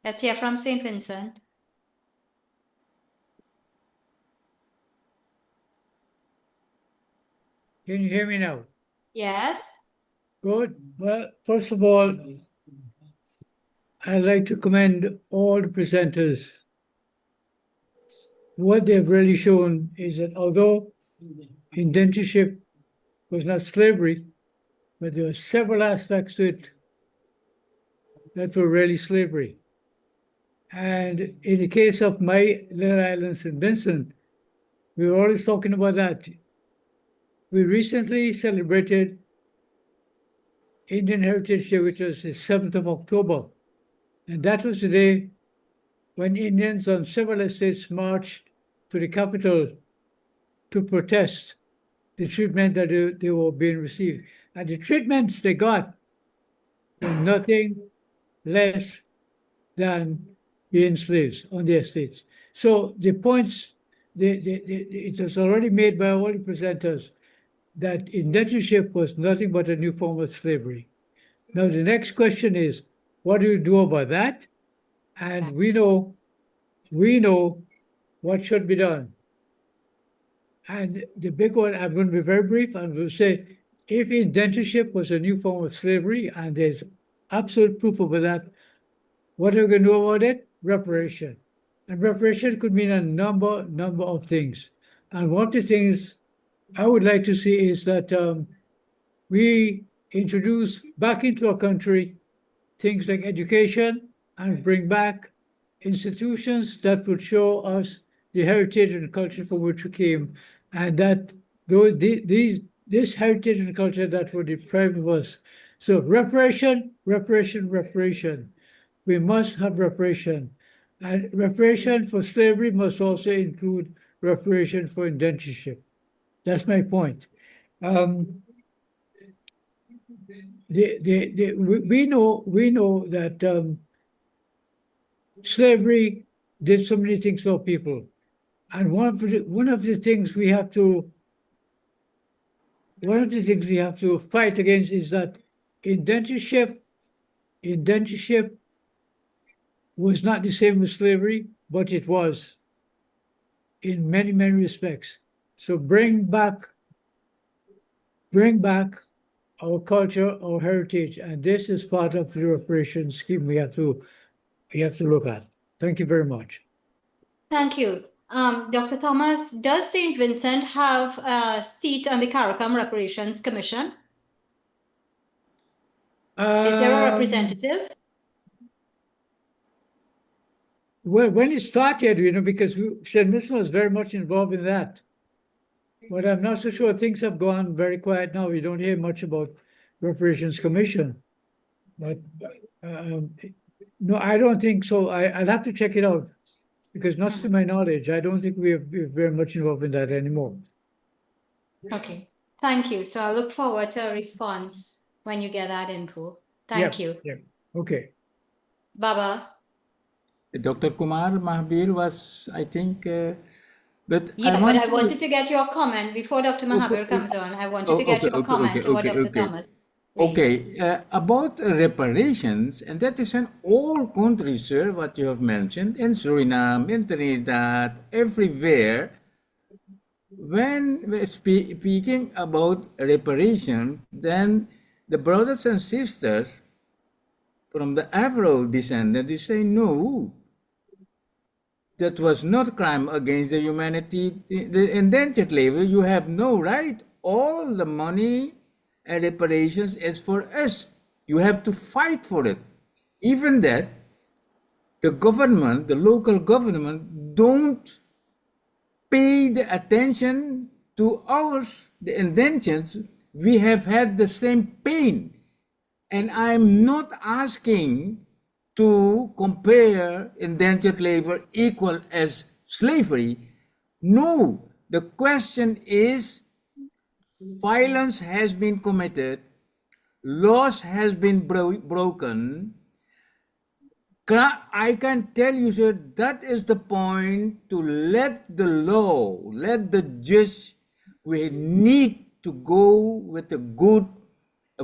Let's hear from St. Vincent. Can you hear me now? Yes. Good. Well, first of all, I'd like to commend all the presenters. What they've really shown is that although indentureship was not slavery, but there were several aspects to it that were really slavery. And in the case of my little island, St. Vincent, we were always talking about that. We recently celebrated Indian Heritage Day, which was the 7th of October. And that was the day when Indians on several estates marched to the capital to protest the treatment that they were being received. And the treatments they got were nothing less than being slaves on the estates. So the points, it was already made by all the presenters that indentureship was nothing but a new form of slavery. Now, the next question is, what do you do about that? And we know what should be done. And the big one, I'm going to be very brief, and will say, if indentureship was a new form of slavery, and there's absolute proof of that, what are we going to do about it? Reparation. And reparation could mean a number of things. And one of the things I would like to see is that we introduce back into our country things like education and bring back institutions that would show us the heritage and culture from which we came, and that this heritage and culture that were deprived of us. So reparation. We must have reparation. And reparation for slavery must also include reparation for indentureship. That's my point. We know that slavery did so many things for people, and one of the things we have to fight against is that indentureship was not the same as slavery, but it was in many respects. So bring back our culture, our heritage, and this is part of the reparation scheme we have to look at. Thank you very much. Thank you. Dr. Thomas, does St. Vincent have a seat on the CARICOM Reparations Commission? Is there a representative? Well, when it started, because St. Vincent was very much involved in that. But I'm not so sure. Things have gone very quiet now. We don't hear much about Reparations Commission. But No, I don't think so. I'll have to check it out because not to my knowledge, I don't think we're very much involved in that anymore. Okay, thank you. So I look forward to a response when you get that info. Thank you. Yeah. Okay. Baba. Dr. Kumar Mahabir was, I think, but Yeah, I but want I wanted to get your comment before Dr. Mahabir comes on. I wanted to get your comment to what Dr. Thomas. Okay, about reparations, and that is in all countries, sir, what you have mentioned, in Suriname, in Trinidad, everywhere. When we're speaking about reparation, then the brothers and sisters from the Afro descendant, they say, no, that was not crime against the humanity. The indentured labor, you have no right. All the money and reparations is for us. You have to fight for it. Even that, the government, the local government, don't pay the attention to ours, the indentions. We have had the same pain. And I'm not asking to compare indentured labor equal as slavery. No, the question is violence has been committed, laws has been broken. I can tell you, sir, that is the point to let the law, let the judge, we need to go with a good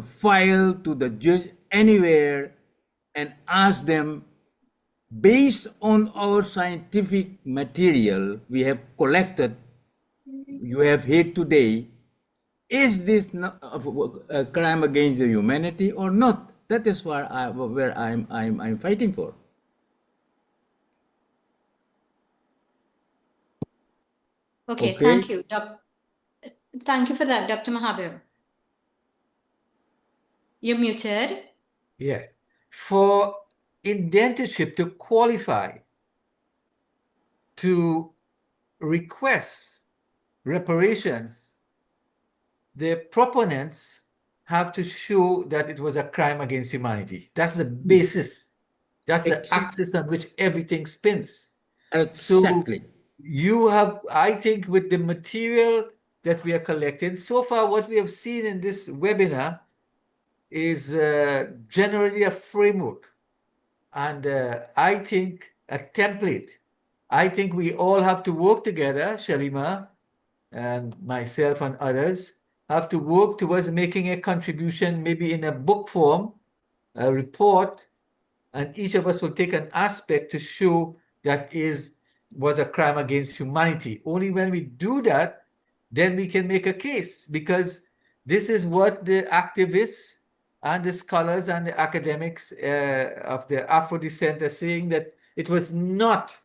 file to the judge anywhere and ask them, based on our scientific material we have collected, you have heard today, is this not a crime against the humanity or not? That is where I'm fighting for. Okay, thank you. Thank you for that, Dr. Mahabir. You're muted. Yeah. For indentureship to qualify to request reparations, the proponents have to show that it was a crime against humanity. That's the basis. That's the axis on which everything spins. Exactly. So you have, I think, with the material that we are collecting, so far what we have seen in this webinar is generally a framework. And I think a template. I think we all have to work together, Shalima and myself and others, have to work towards making a contribution, maybe in a book form, a report, and each of us will take an aspect to show that was a crime against humanity. Only when we do that, then we can make a case, because this is what the activists and the scholars and the academics of the Afro descent are saying, that it was not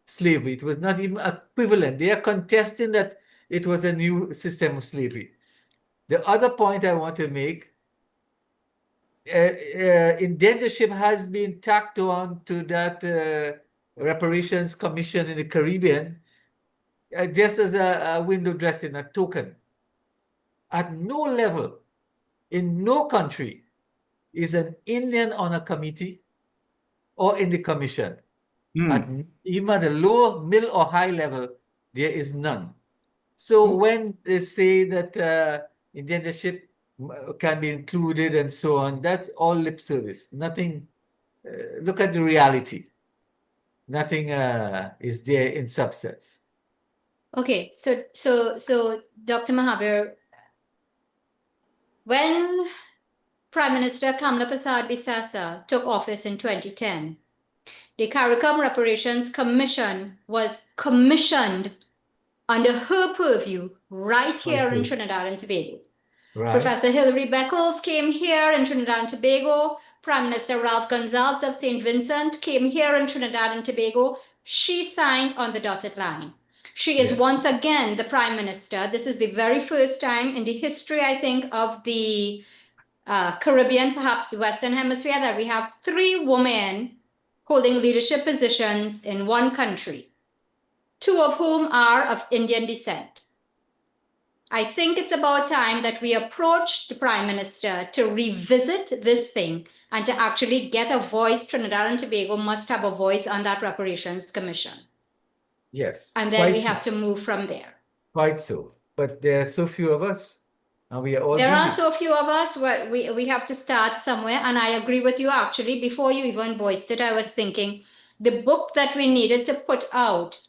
slavery. It was not even equivalent. They are contesting that it was a new system of slavery. The other point I want to make, indentureship has been tacked on to that reparations commission in the Caribbean just as a window dressing, a token. At no level, in no country, is an Indian on a committee or in the commission. Even at the low, middle, or high level, there is none. So when they say that indentureship can be included and so on, that's all lip service. Nothing. Look at the reality. Nothing is there in substance. Okay, so Dr. Mahabir, when Prime Minister Kamla Prasad Bisasa took office in 2010, the CARICOM Reparations Commission was commissioned under her purview right here in Trinidad and Tobago. Right. Professor Hilary Beckles came here in Trinidad and Tobago. Prime Minister Ralph Gonsalves of St. Vincent came here in Trinidad and Tobago. She signed on the dotted line. She is once again the Prime Minister. This is the very first time in the history, I think, of the Caribbean, perhaps the Western Hemisphere, that we have 3 women holding leadership positions in one country, 2 of whom are of Indian descent. I think it's about time that we approach the Prime Minister to revisit this thing and to actually get a voice. Trinidad and Tobago must have a voice on that reparations commission. Yes. And then quite we so. have to move from there. Quite so. But there are so few of us, and we are all There busy. are so few of us, but we have to start somewhere. And I agree with you, actually. Before you even voiced it, I was thinking the book that we needed to put out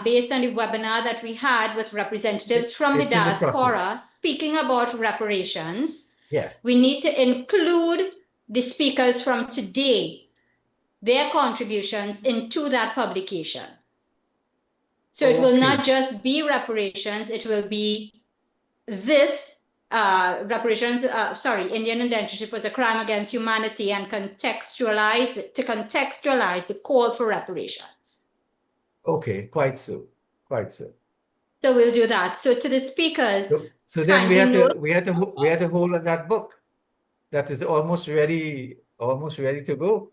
based on the webinar that we had with representatives from the It's in the process. diaspora speaking about reparations. Yeah. We need to include the speakers from today, their contributions into that publication. So it will not just be reparations, it will be this reparations, Indian indentureship was a crime against humanity, and contextualize the call for reparations. Okay, quite so. Quite so. So we'll do that. So to the speakers, So then we kindly had note- we had to hold on that book that is almost ready to go.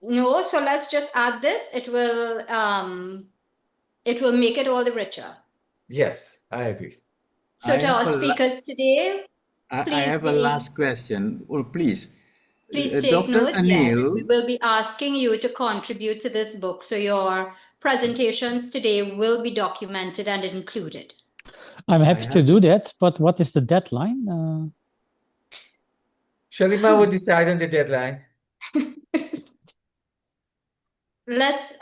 No, so let's just add this. It will make it all the richer. Yes, I agree. So I to have our a la- speakers today, I have a last question. Well, please. please take Dr. note. Yes, Anil, we will be asking you to contribute to this book. So your presentations today will be documented and included. I'm happy to do that, but what is the deadline? Shalima will decide on the deadline. Let's,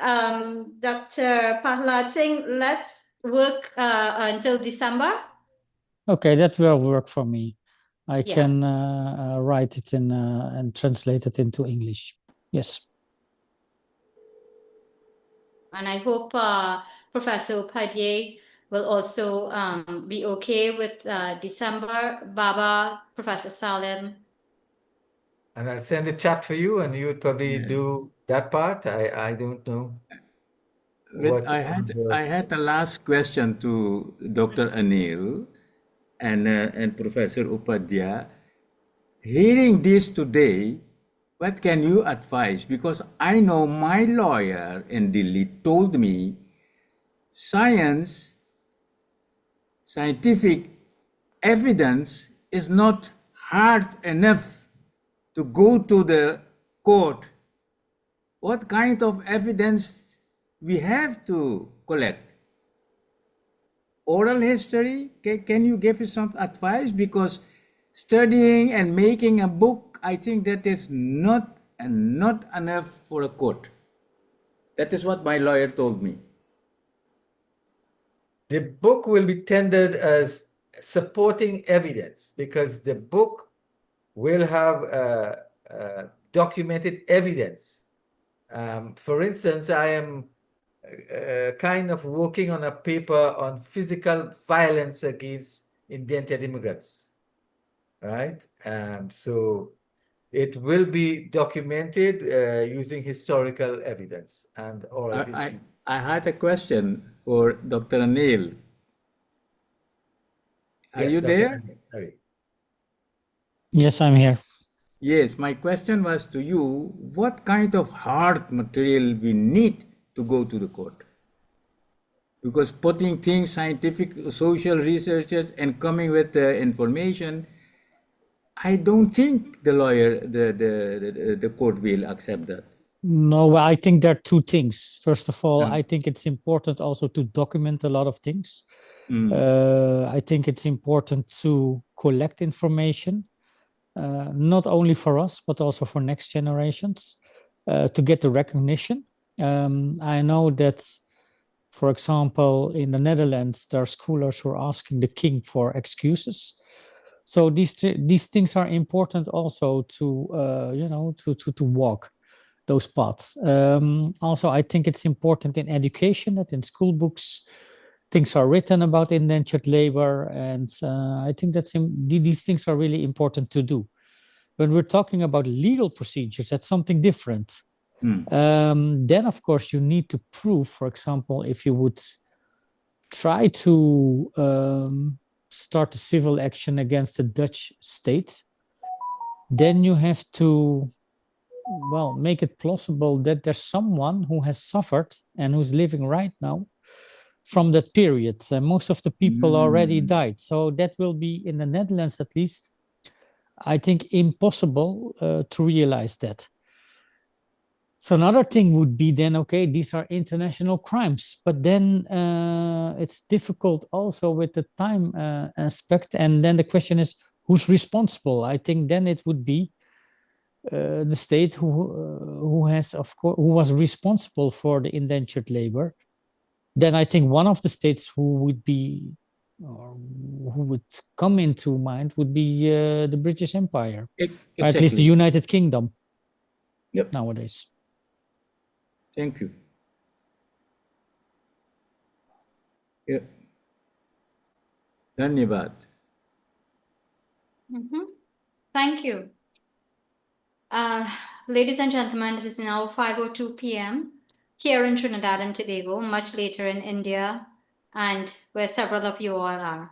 Dr. Pahlad Singh, let's work until December. Okay, that will work for me. I Yeah. can write it in and translate it into English. Yes. And I hope Professor Upadhyay will also be okay with December. Baba, Professor Salim. And I'll send a chat for you, and you would probably do that part. I don't know. But I had a last question to Dr. Anil and Professor Upadhyay. Hearing this today, what can you advise? Because I know my lawyer in Delhi told me scientific evidence is not hard enough to go to the court. What kind of evidence we have to collect? Oral history? Can you give us some advice? Because studying and making a book, I think that is not enough for a court. That is what my lawyer told me. The book will be tendered as supporting evidence because the book will have documented evidence. For instance, I am kind of working on a paper on physical violence against indentured immigrants, right? So it will be documented using historical evidence and oral history. I had a question for Dr. Anil. Are Yes, you Dr. there? Anil, sorry. Yes, I'm here. Yes, my question was to you, what kind of hard material we need to go to the court? Because putting things, scientific, social researchers and coming with the information, I don't think the lawyer, the court will accept that. No, well, I think there are two things. First of all, I think it's important also to document a lot of things. I think it's important to collect information, not only for us, but also for next generations, to get the recognition. I know that, for example, in the Netherlands, there are scholars who are asking the king for excuses. So these things are important also to to walk those paths. Also, I think it's important in education that in school books things are written about indentured labor, and I think these things are really important to do. When we're talking about legal procedures, that's something different. Then, of course, you need to prove, for example, if you would try to start a civil action against the Dutch state, then you have to make it plausible that there's someone who has suffered and who's living right now from that period. Most of the people already Mm. died. So that will be, in the Netherlands at least, I think, impossible to realize that. So another thing would be then, okay, these are international crimes, but then it's difficult also with the time aspect. And then the question is, who's responsible? I think then it would be the state who has, of course, who was responsible for the indentured labor. Then I think one of the states who would be, or who would come into mind would be the British Empire, or at least the Exactly. United Kingdom. Yep. Nowadays. Thank you. Yeah. Dhanyavad. Thank you. Ladies and gentlemen, it is now 5:02 p.m. here in Trinidad and Tobago, much later in India, and where several of you all are.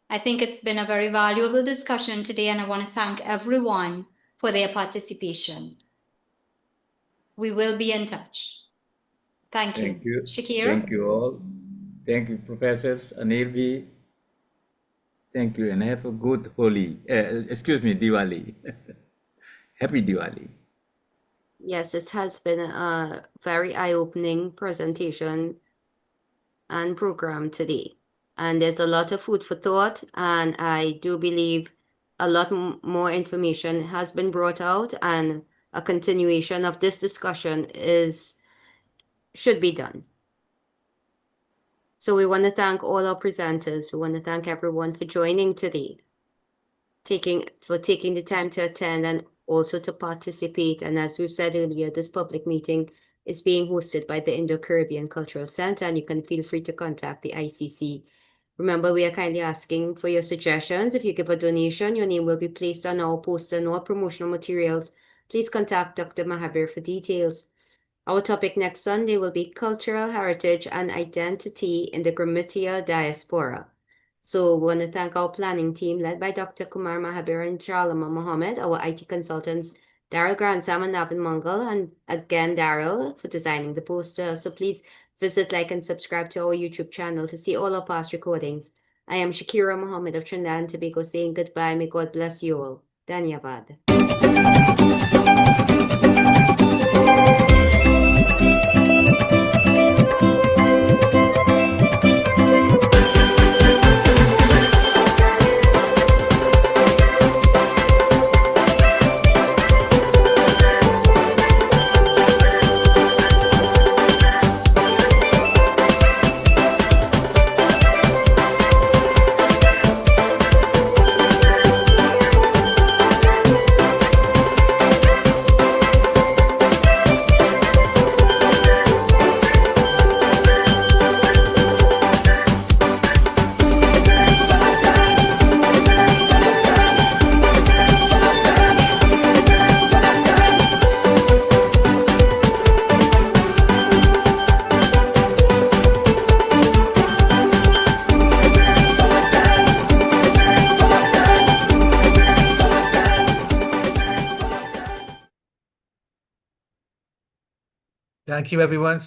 I think it's been a very valuable discussion today, and I want to thank everyone for their participation. We will be in touch. Thank you. Thank you. Shakir? Thank you all. Thank you, professors. Anilvi. Thank you, and have a good Diwali. Happy Diwali. Yes, this has been a very eye-opening presentation and program today. And there's a lot of food for thought, and I do believe a lot more information has been brought out, and a continuation of this discussion should be done. So we want to thank all our presenters. We want to thank everyone for joining today, taking the time to attend and also to participate. And as we've said earlier, this public meeting is being hosted by the Indo-Caribbean Cultural Center, and you can feel free to contact the ICC. Remember, we are kindly asking for your suggestions. If you give a donation, your name will be placed on our poster and our promotional materials. Please contact Dr. Mahabir for details. Our topic next Sunday will be Cultural Heritage and Identity in the Grammatia Diaspora. So we want to thank our planning team led by Dr. Kumar Mahabir and Charlama Mohammed, our IT consultants, Daryl Grandsam and Navin Mangal, and again, Daryl, for designing the poster. So please visit, like, and subscribe to our YouTube channel to see all our past recordings. I am Shakira Mohammed of Trinidad and Tobago saying goodbye. May God bless you all. Dhanyavad. Thank you, everyone.